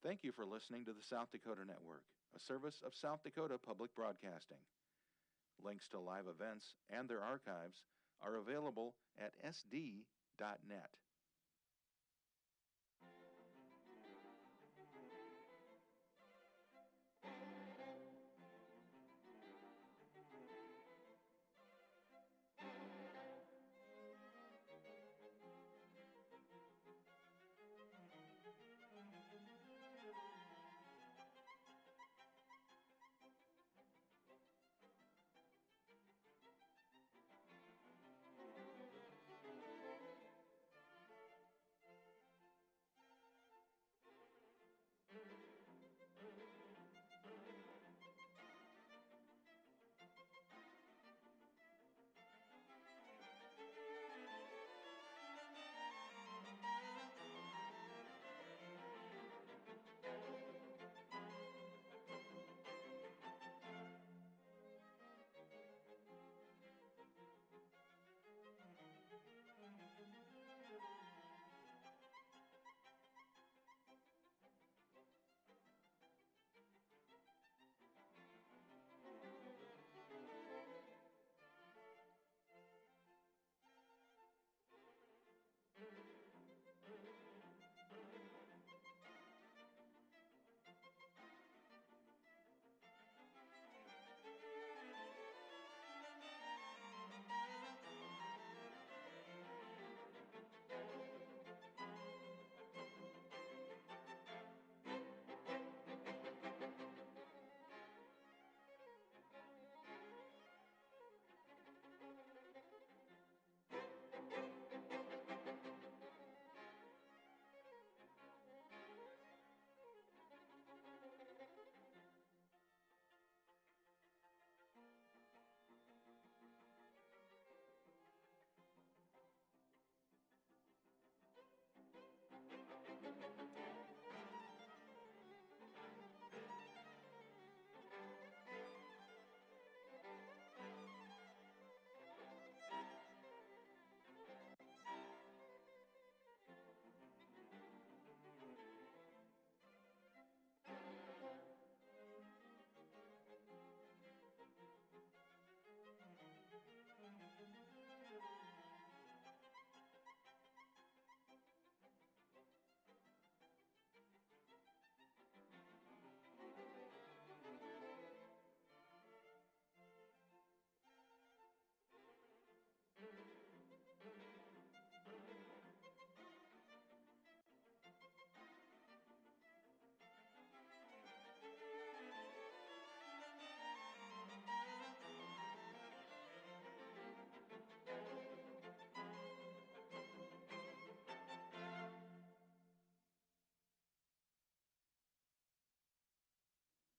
Speaker 13: Thank you for listening to the South Dakota Network, a service of South Dakota Public Broadcasting. Links to live events and their archives are available at sd.net.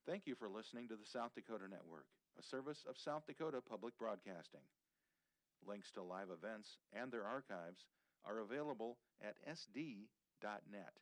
Speaker 13: Thank you for listening to the South Dakota Network, a service of South Dakota Public Broadcasting. Links to live events and their archives are available at sd.net.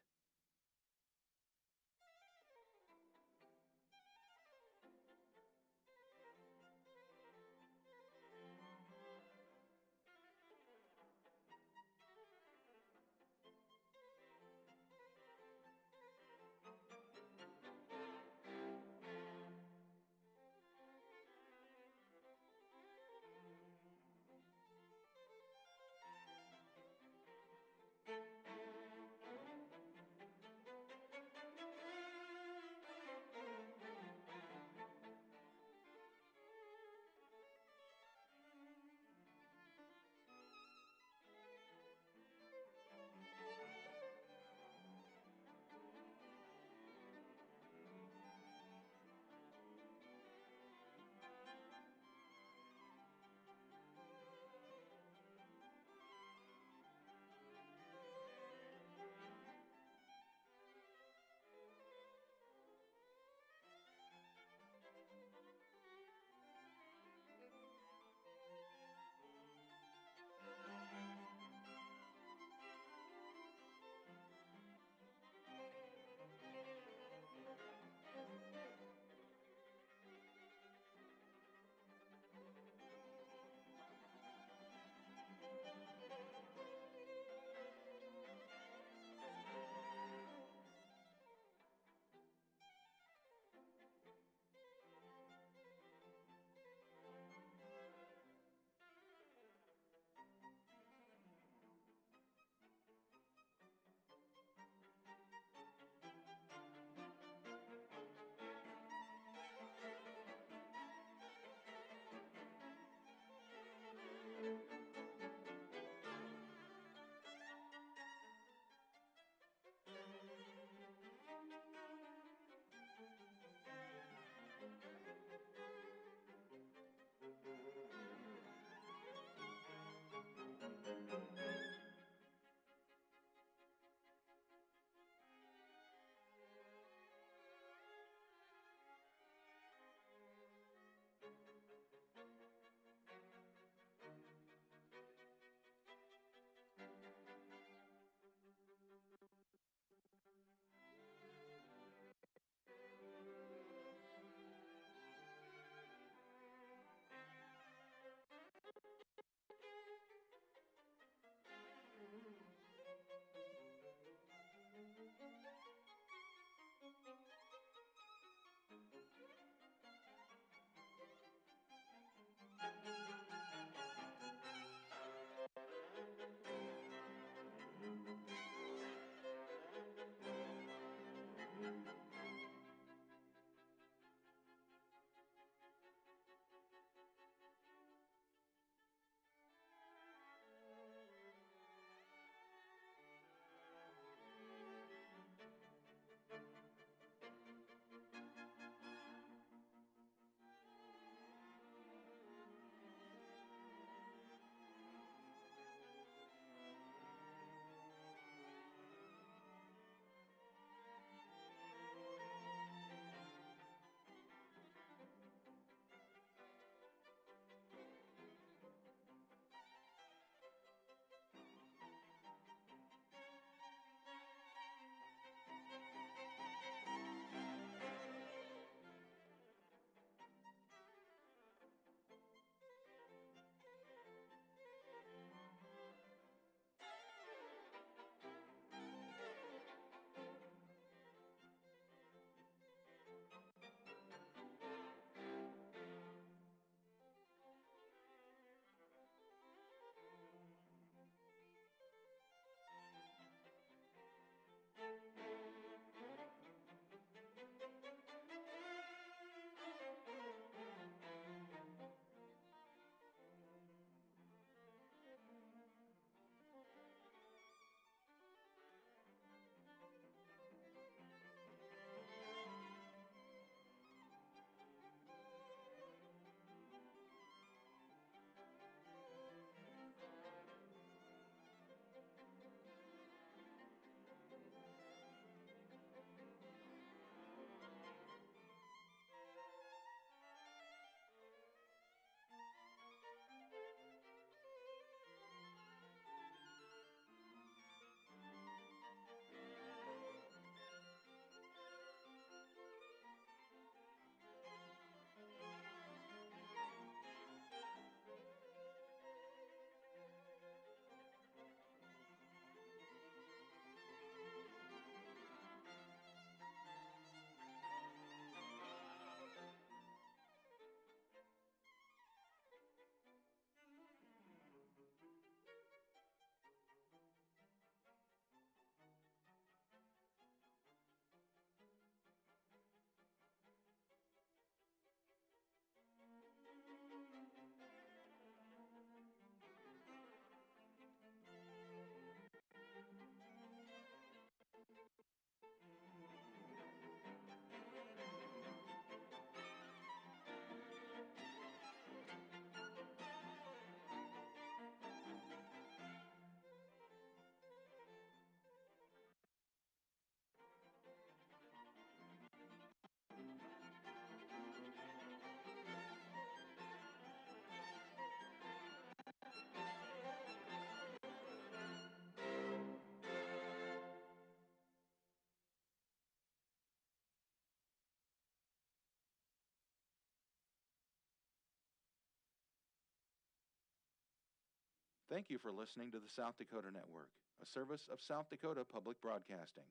Speaker 13: Thank you for listening to the South Dakota Network, a service of South Dakota Public Broadcasting.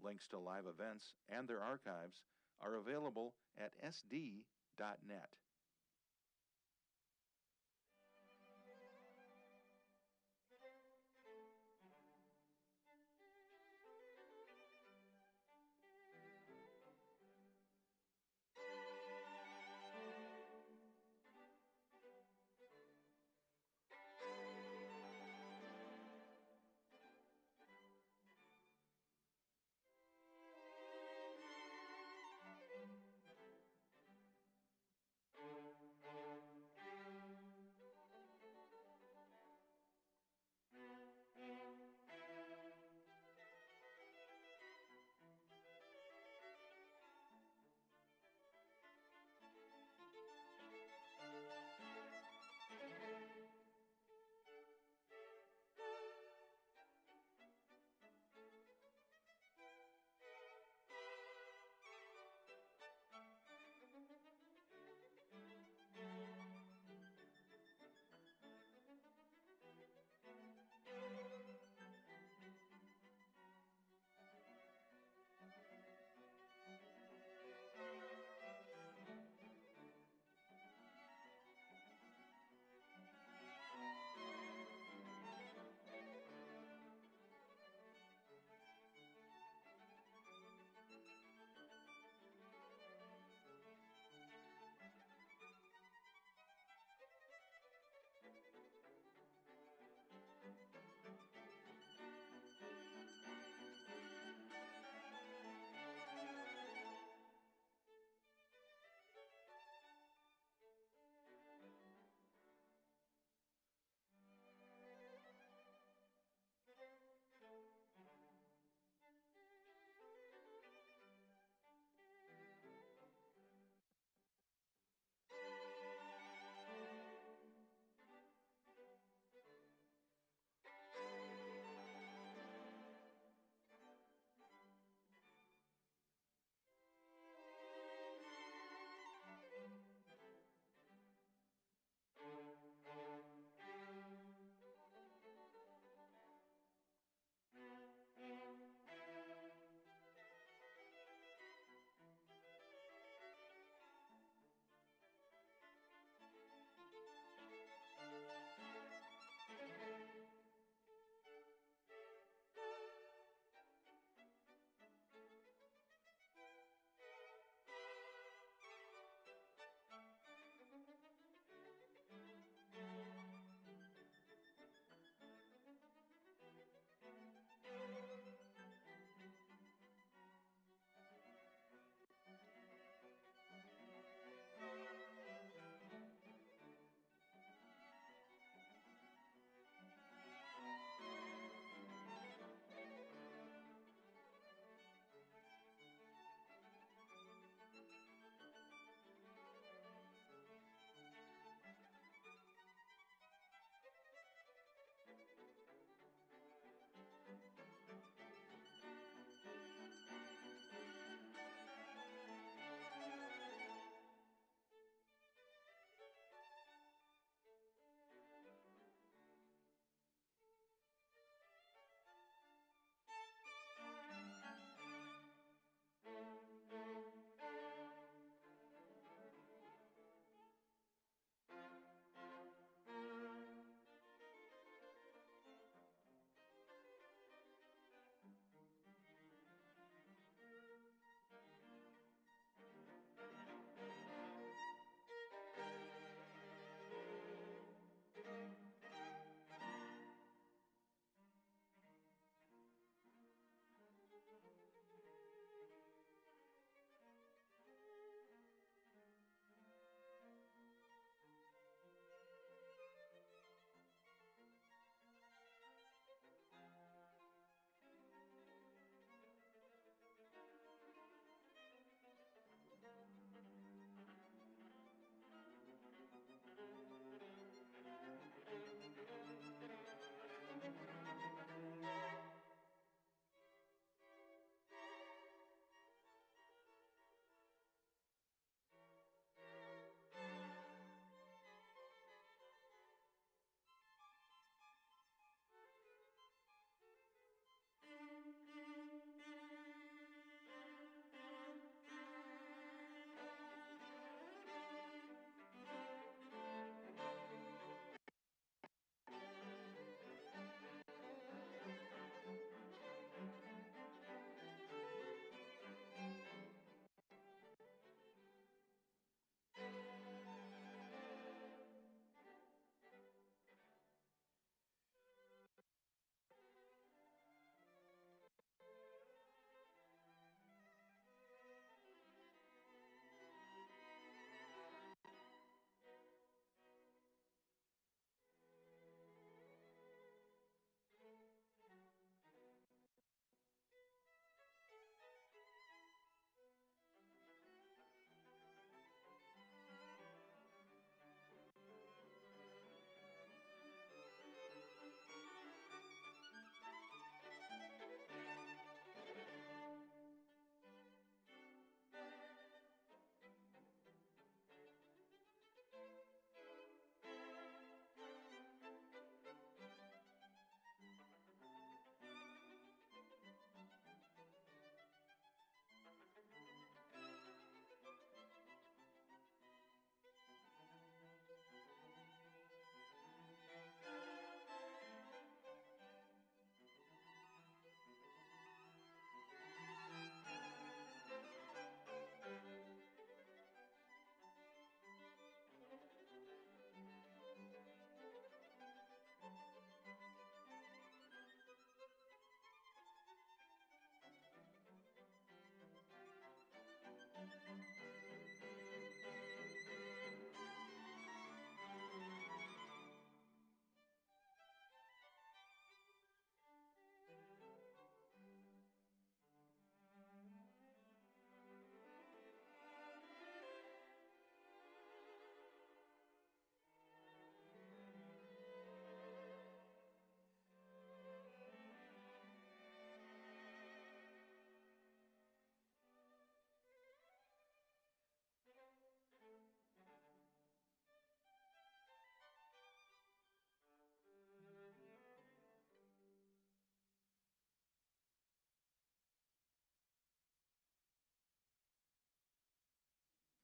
Speaker 13: Links to live events and their archives are available at sd.net.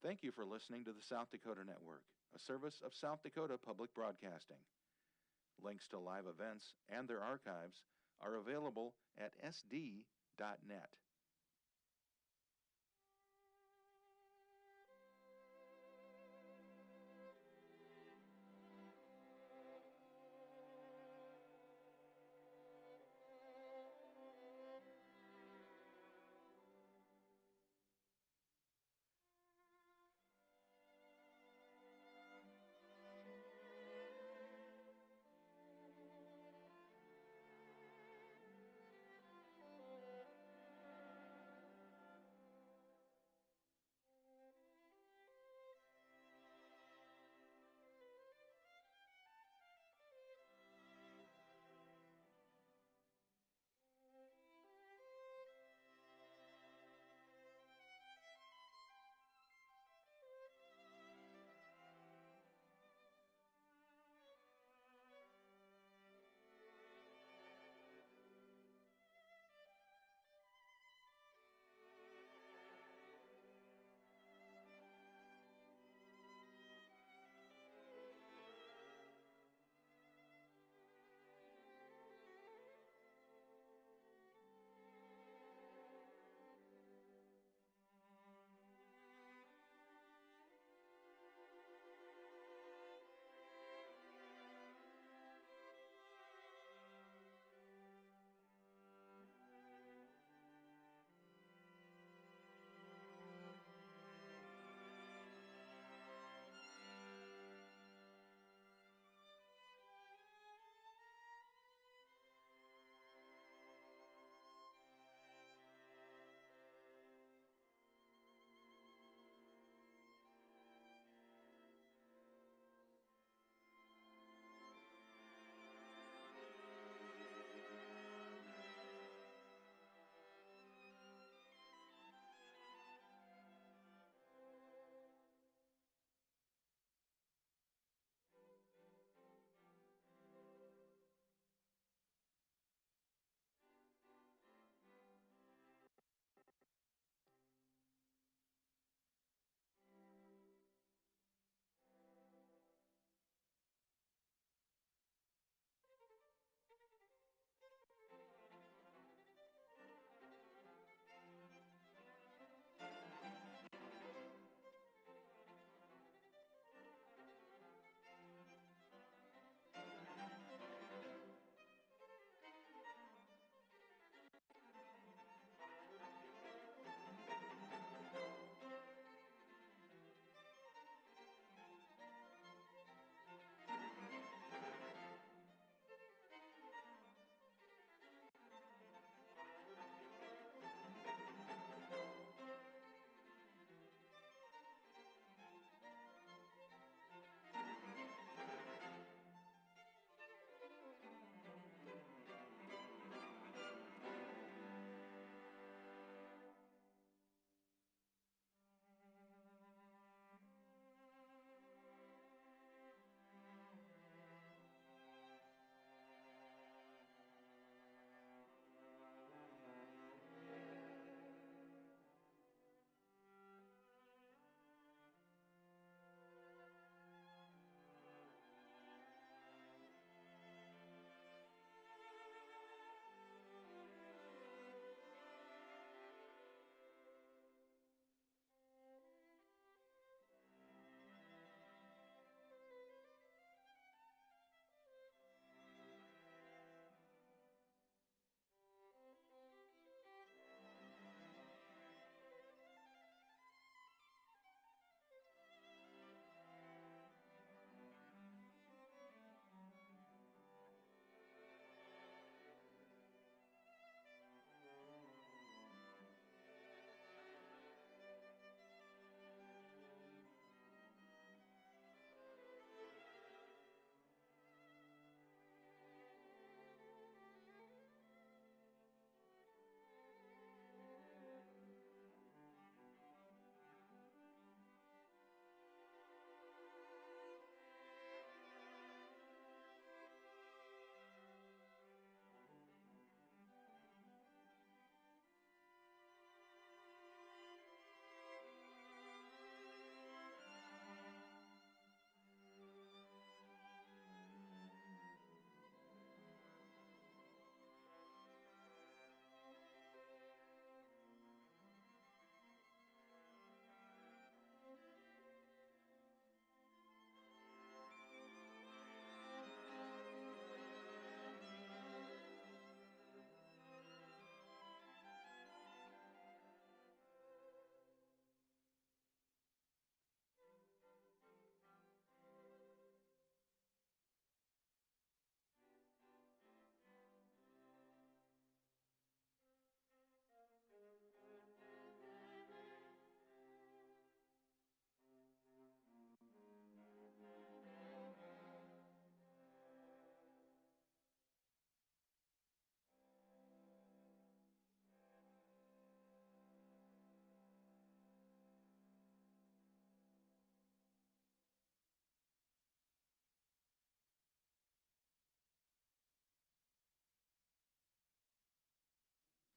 Speaker 13: Thank you for listening to the South Dakota Network, a service of South Dakota Public Broadcasting. Links to live events and their archives are available at sd.net.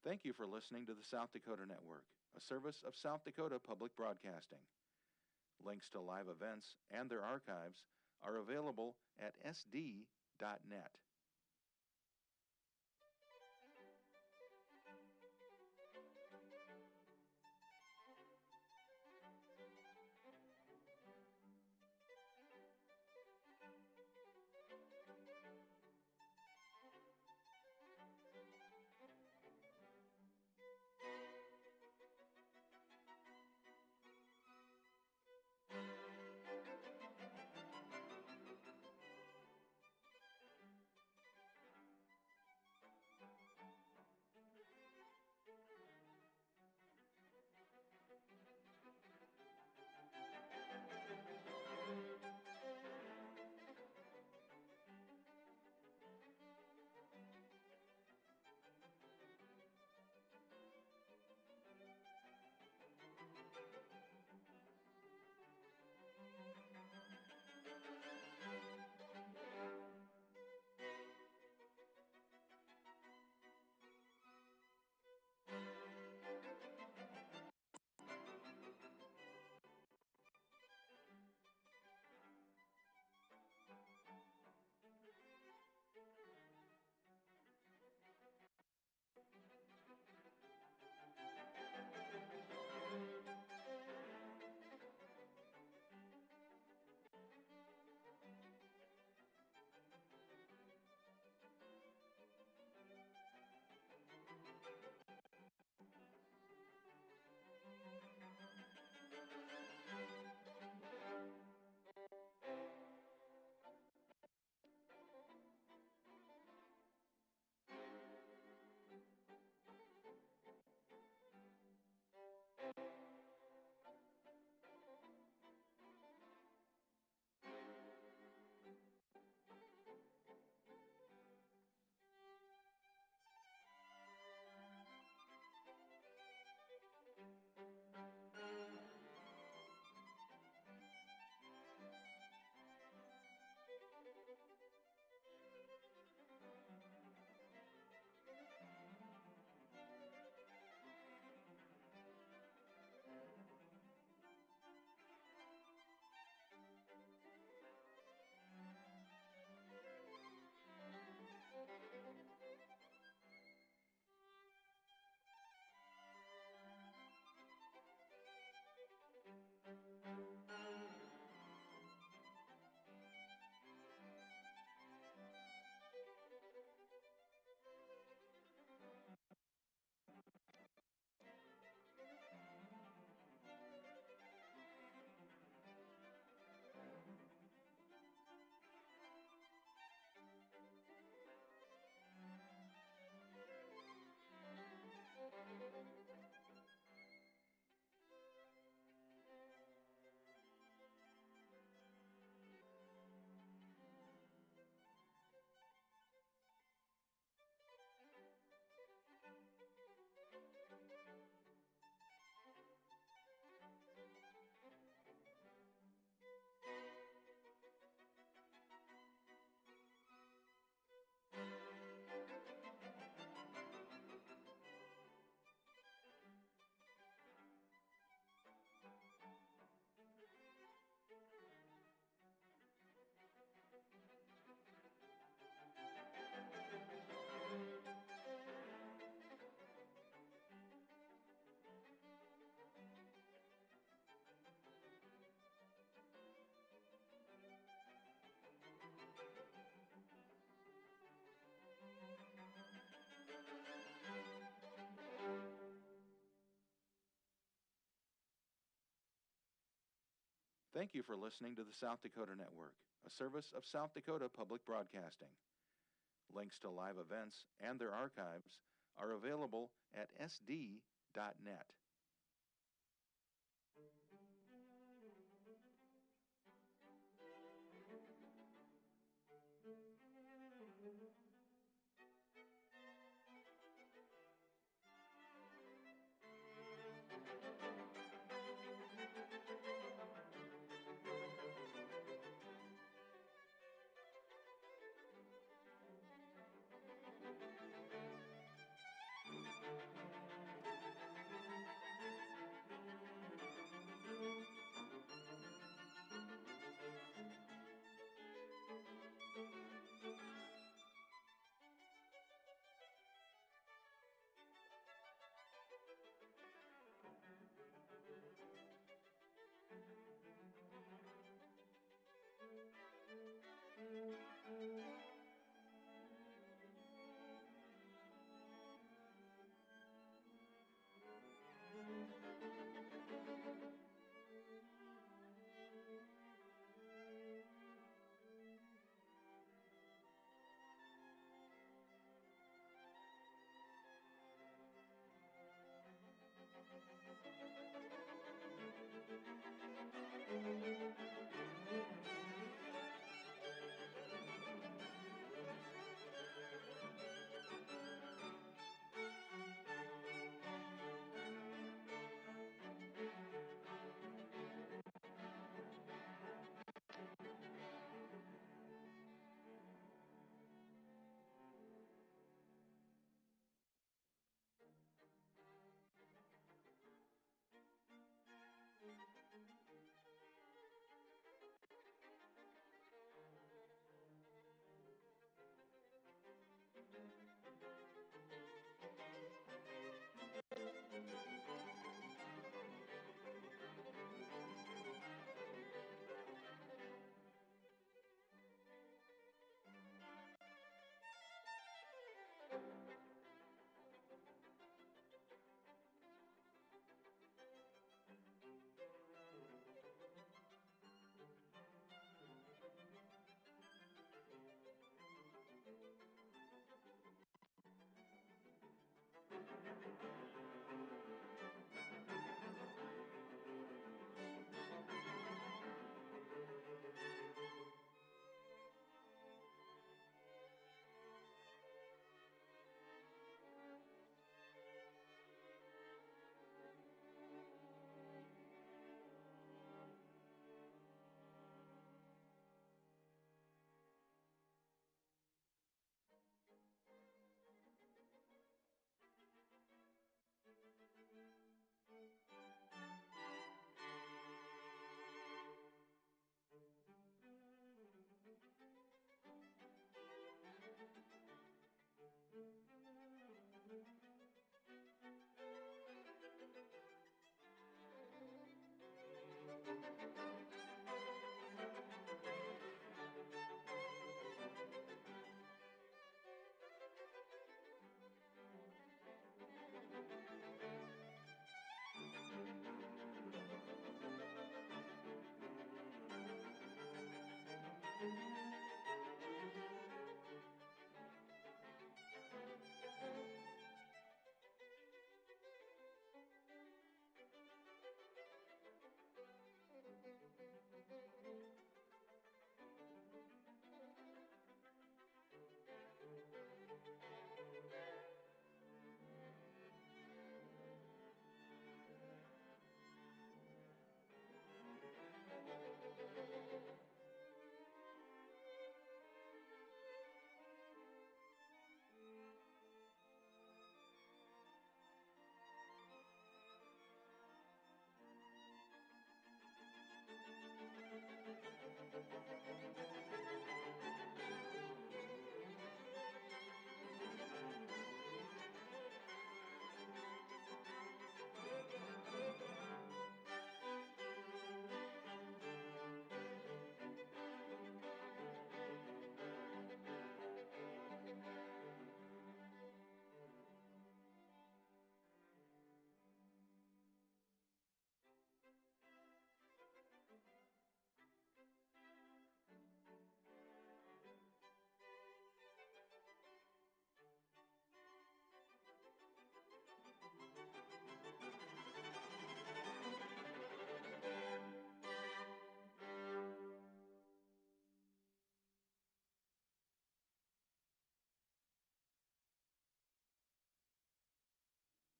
Speaker 13: Thank you for listening to the South Dakota Network, a service of South Dakota Public Broadcasting. Links to live events and their archives are available at sd.net. Thank you for listening to the South Dakota Network, a service of South Dakota Public Broadcasting. Links to live events and their archives are available at sd.net.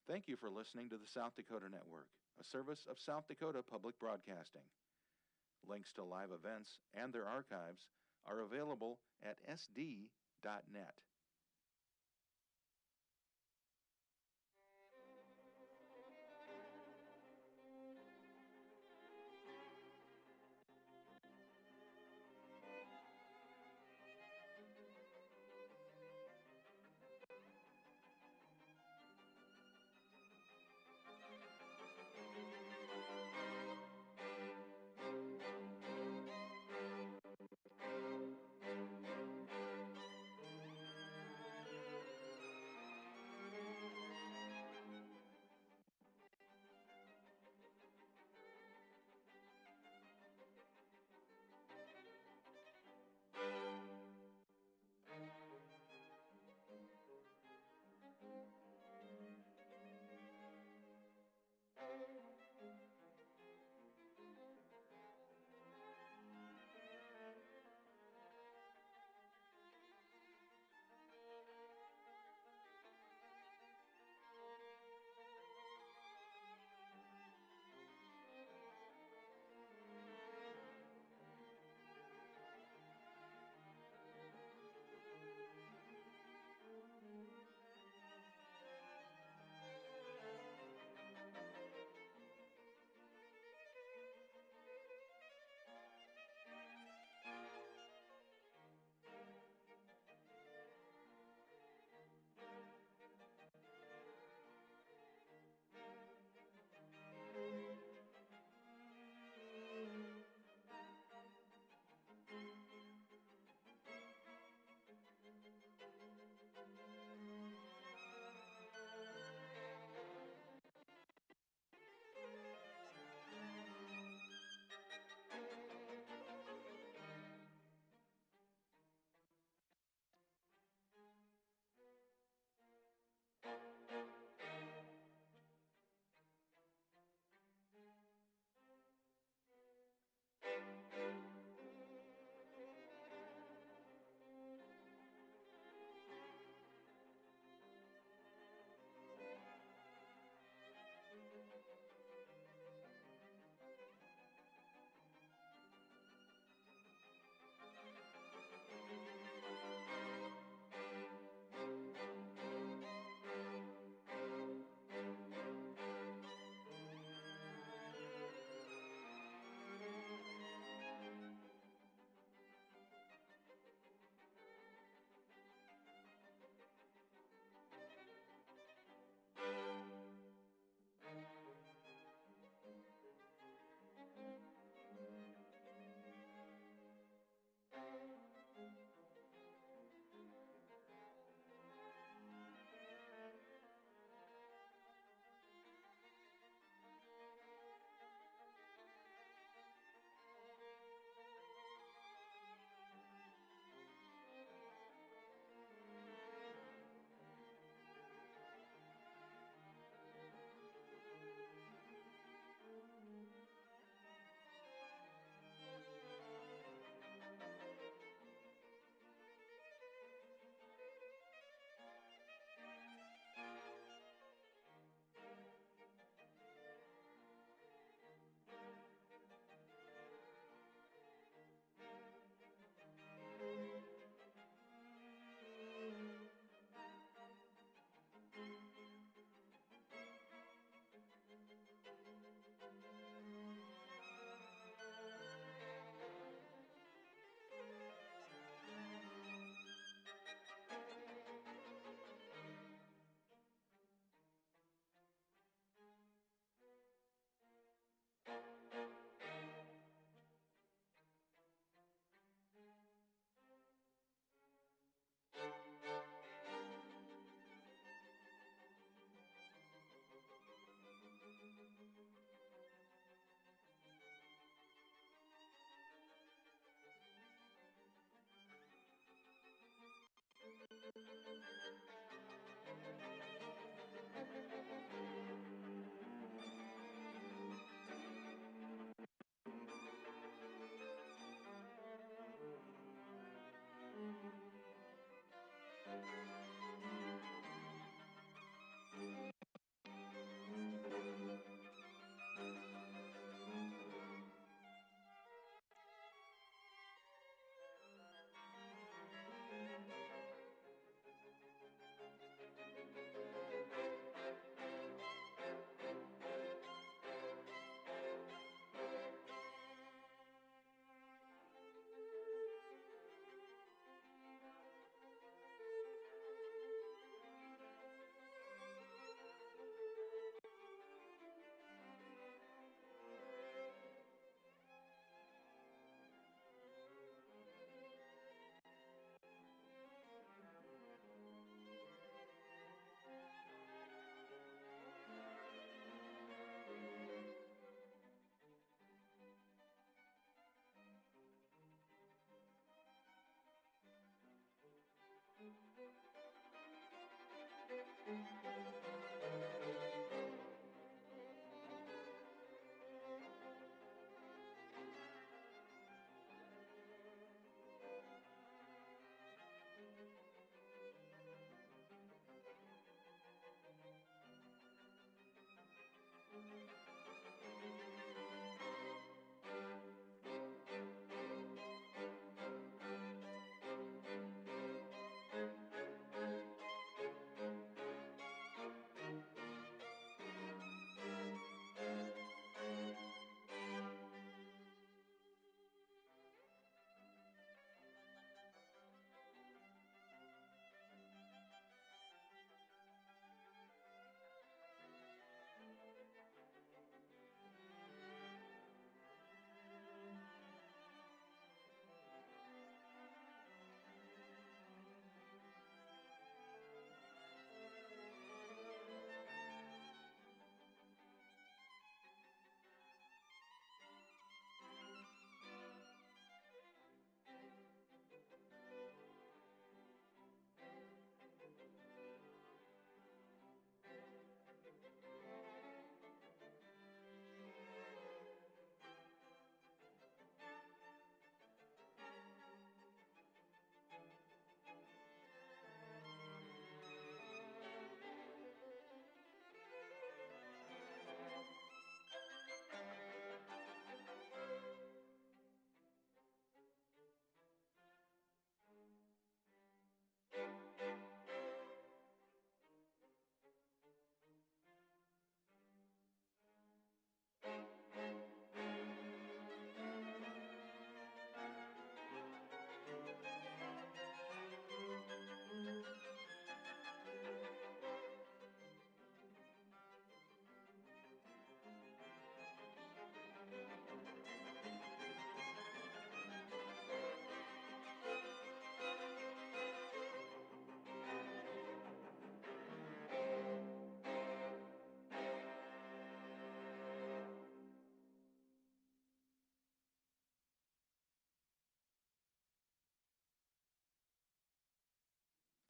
Speaker 13: Thank you for listening to the South Dakota Network, a service of South Dakota Public Broadcasting. Links to live events and their archives are available at sd.net.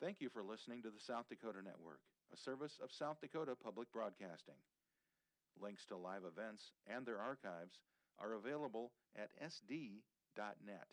Speaker 13: Thank you for listening to the South Dakota Network, a service of South Dakota Public Broadcasting. Links to live events and their archives are available at sd.net.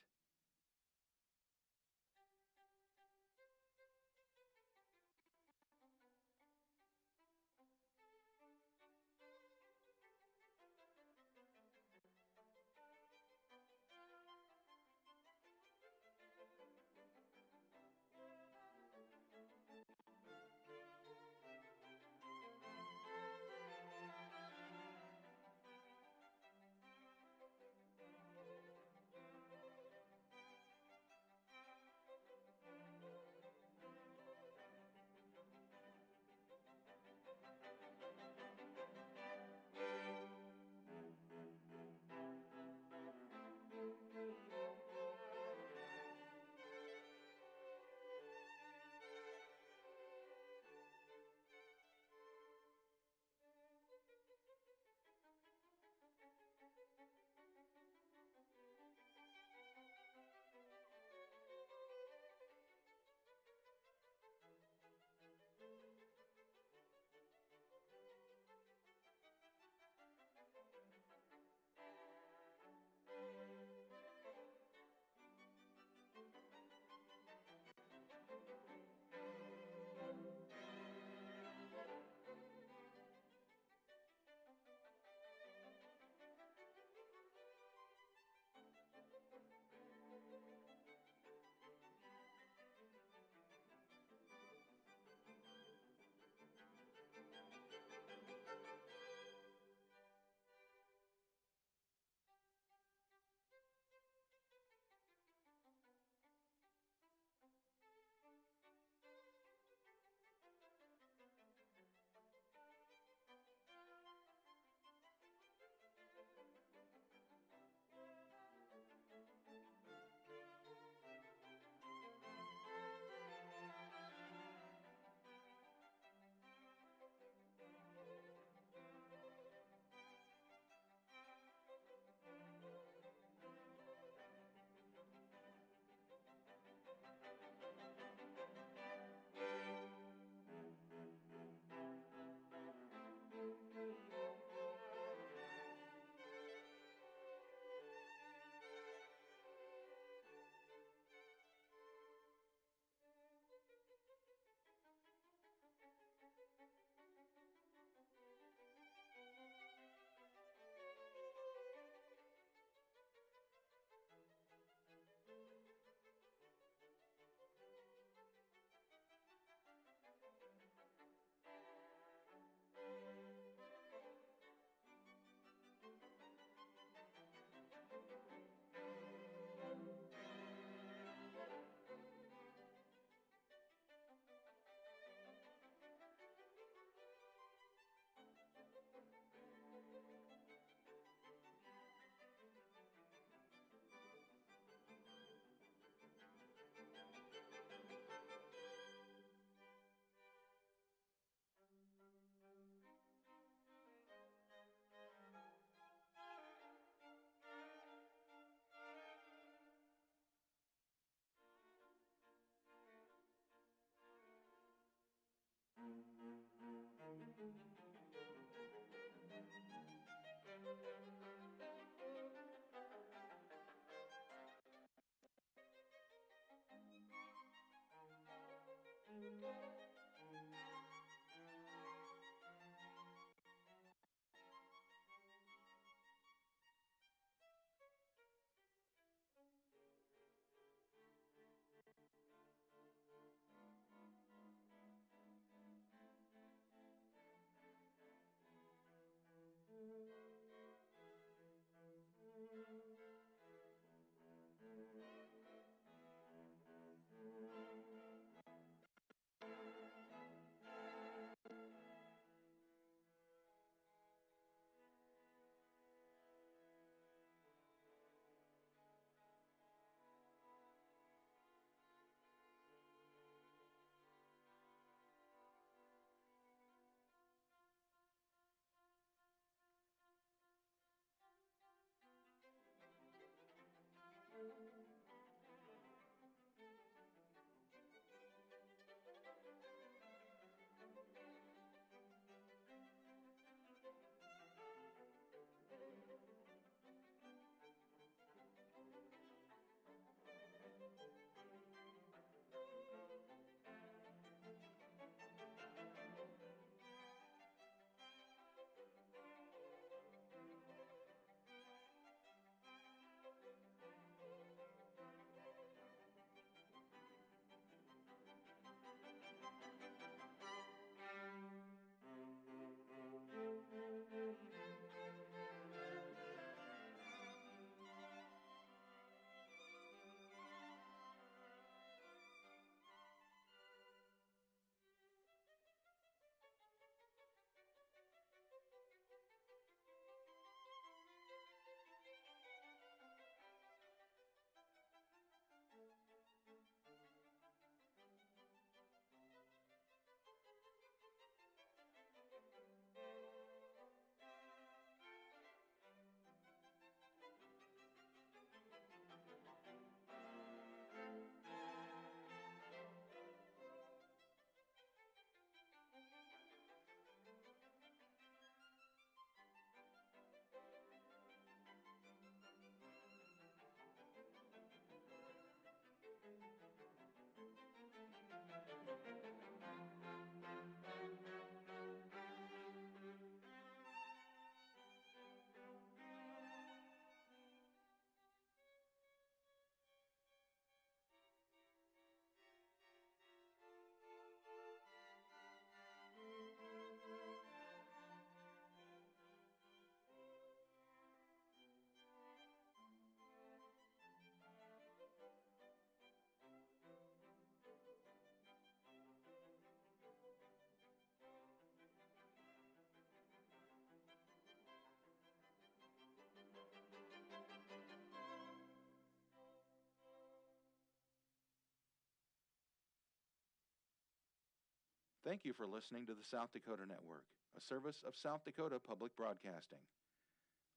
Speaker 13: Thank you for listening to the South Dakota Network, a service of South Dakota Public Broadcasting.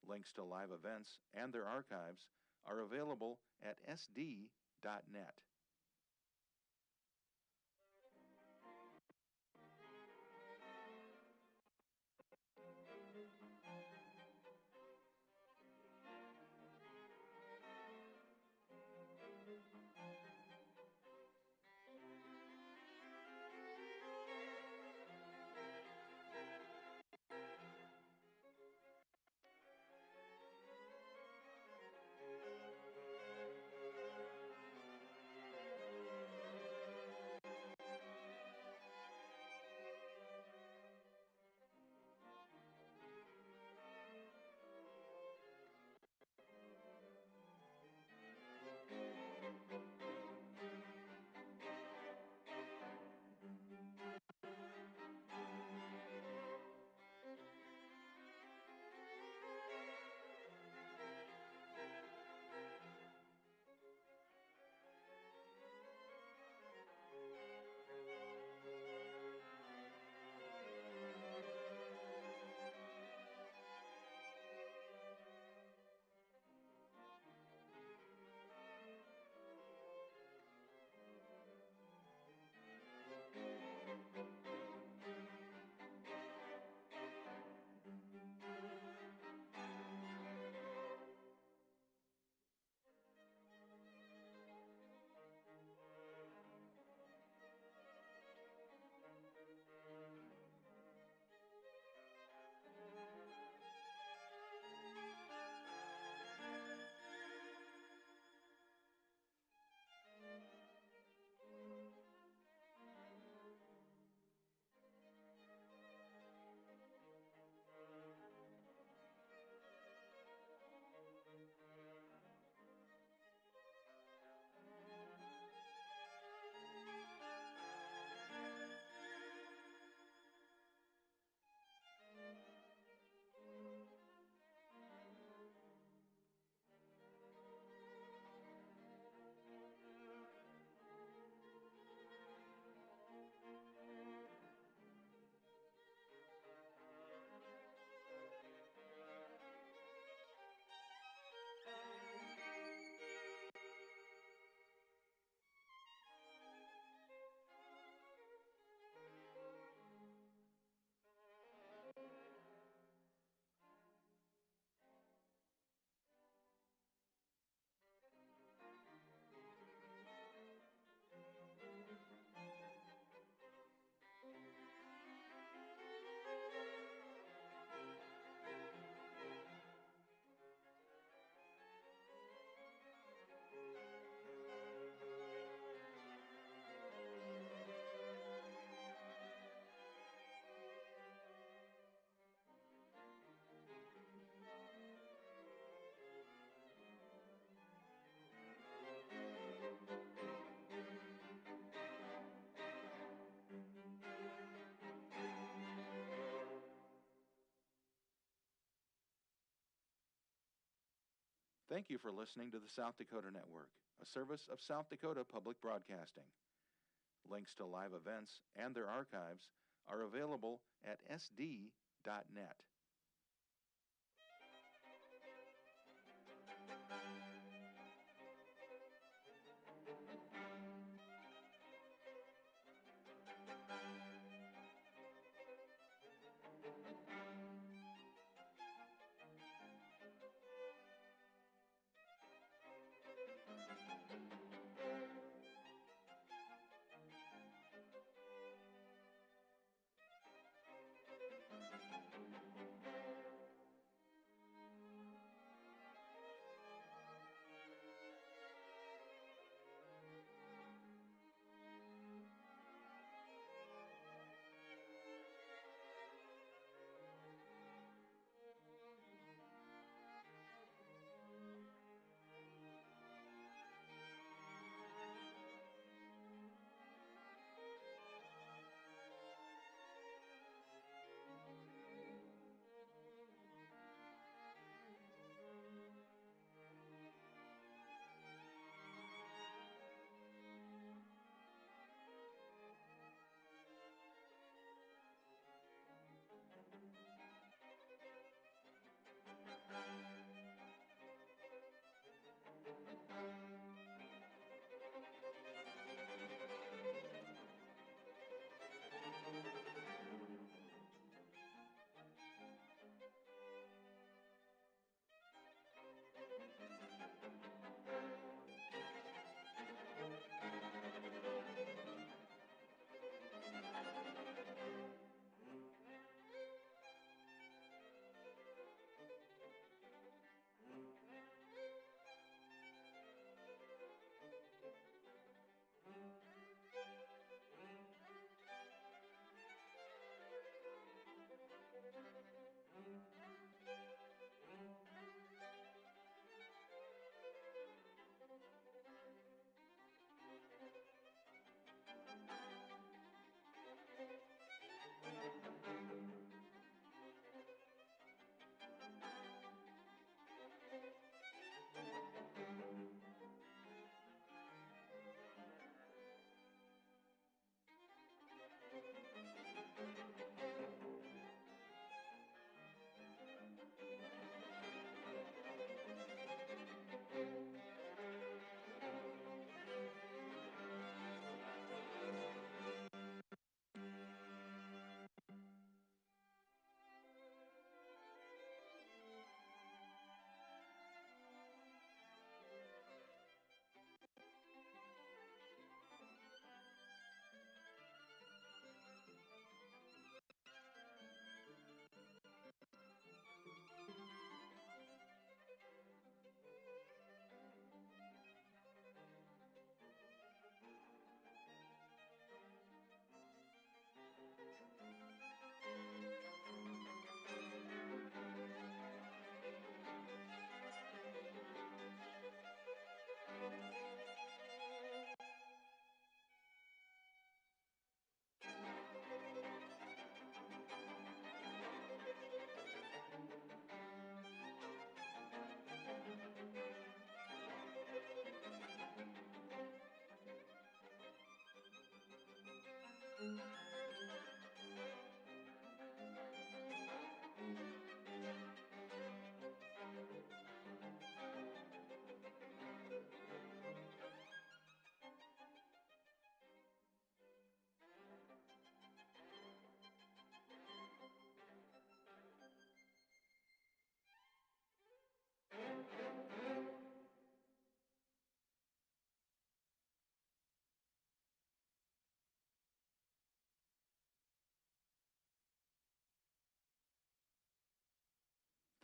Speaker 13: Links to live events and their archives are available at sd.net. Thank you for listening to the South Dakota Network, a service of South Dakota Public Broadcasting. Links to live events and their archives are available at sd.net.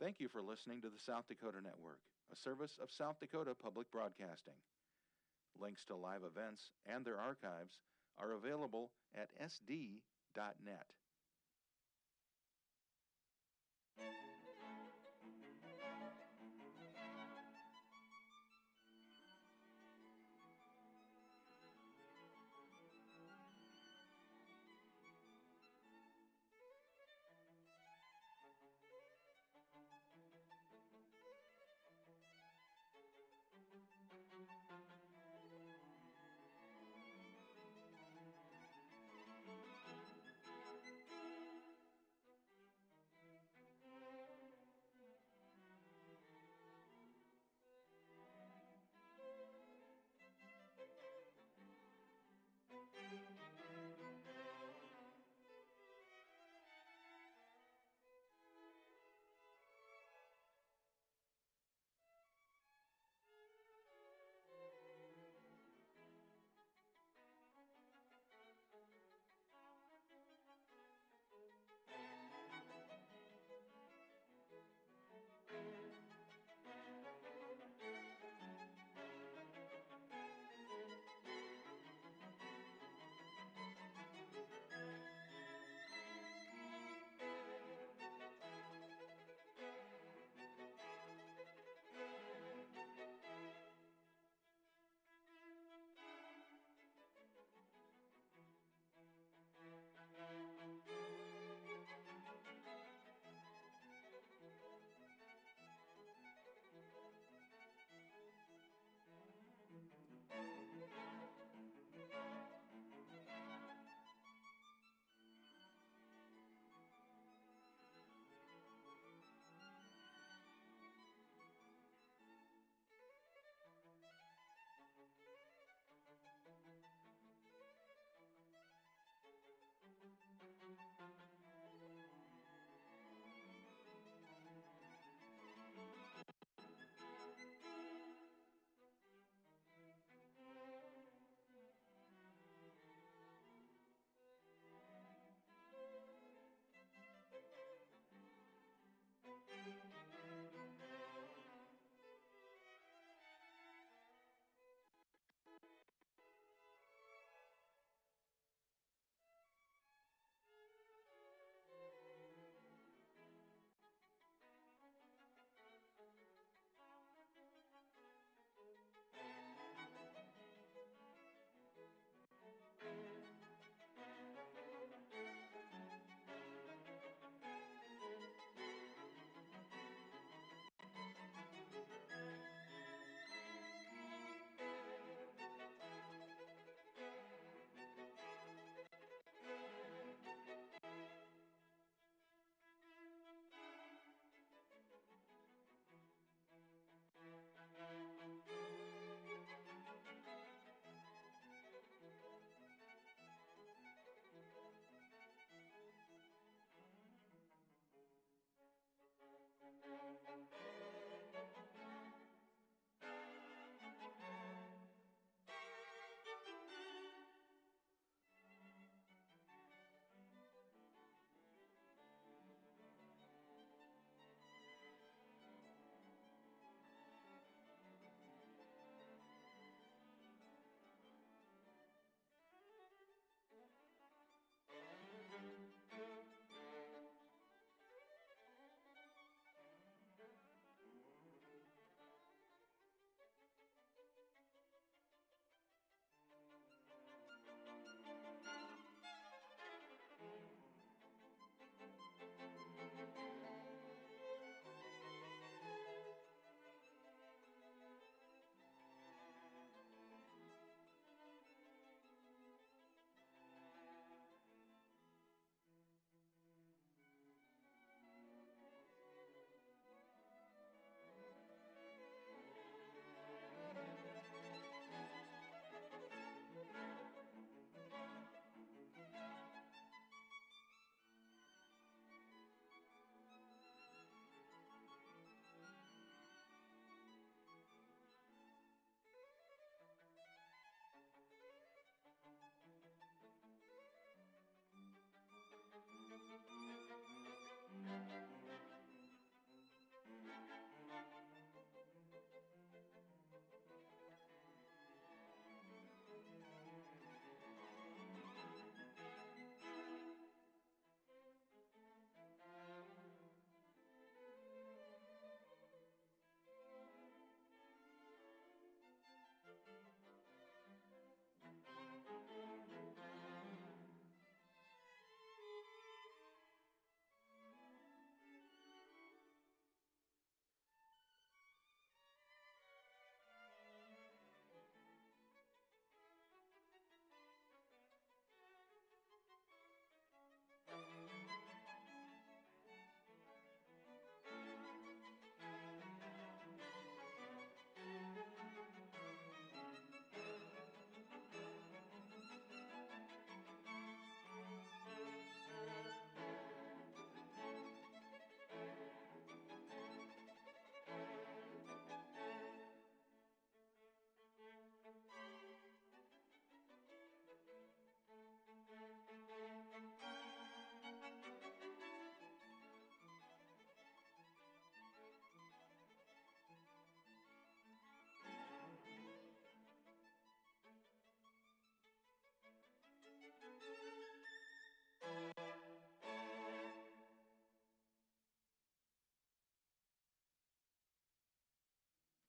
Speaker 13: Thank you for listening to the South Dakota Network, a service of South Dakota Public Broadcasting. Links to live events and their archives are available at sd.net.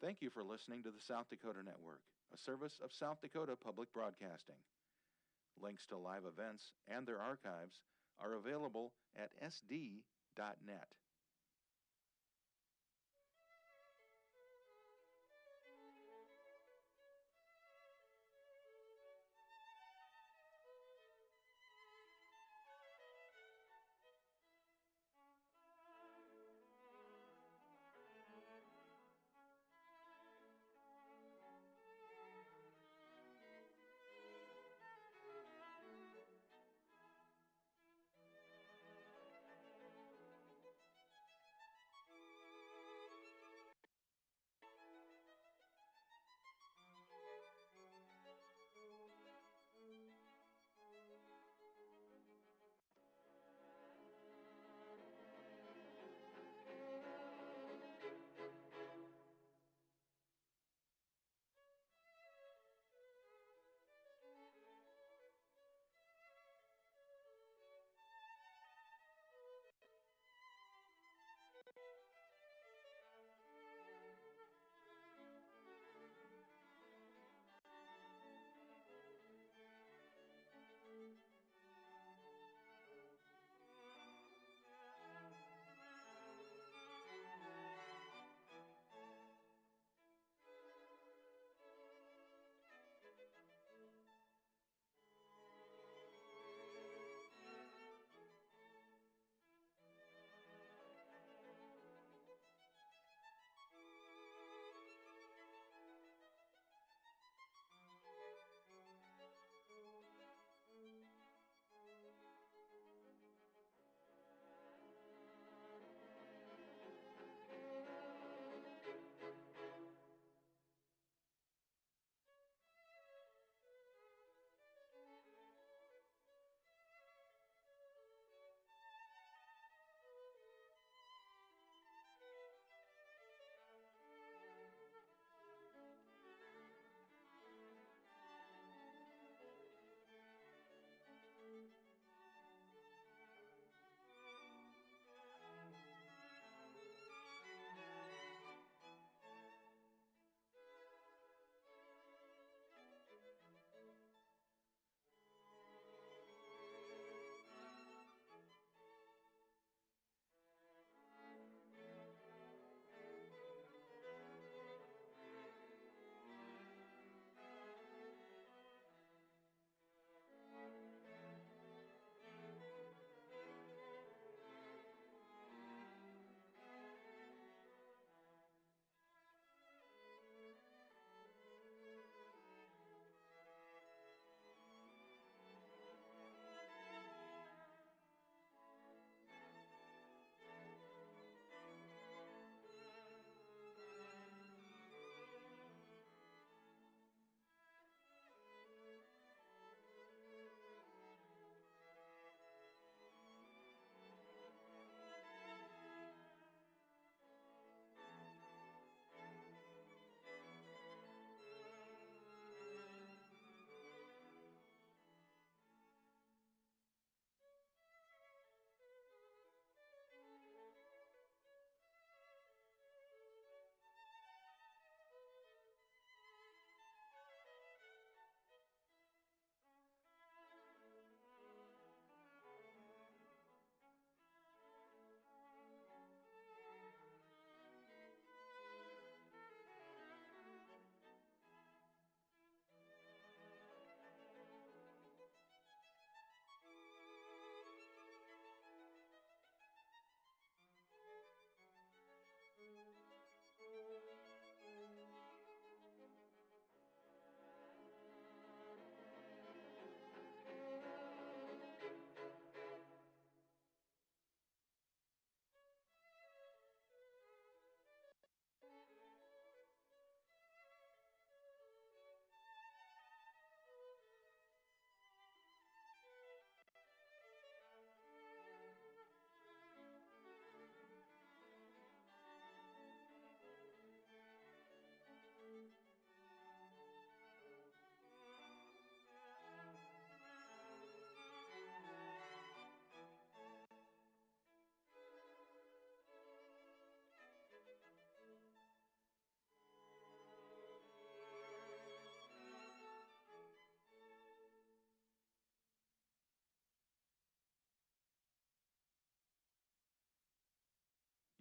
Speaker 13: Thank you for listening to the South Dakota Network, a service of South Dakota Public Broadcasting. Links to live events and their archives are available at sd.net.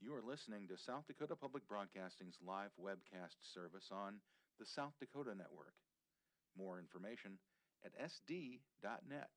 Speaker 13: You are listening to South Dakota Public Broadcasting's live webcast service on the South Dakota Network. More information at sd.net.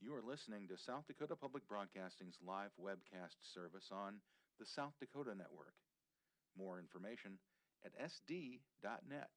Speaker 13: You are listening to South Dakota Public Broadcasting's live webcast service on the South Dakota Network. More information at sd.net.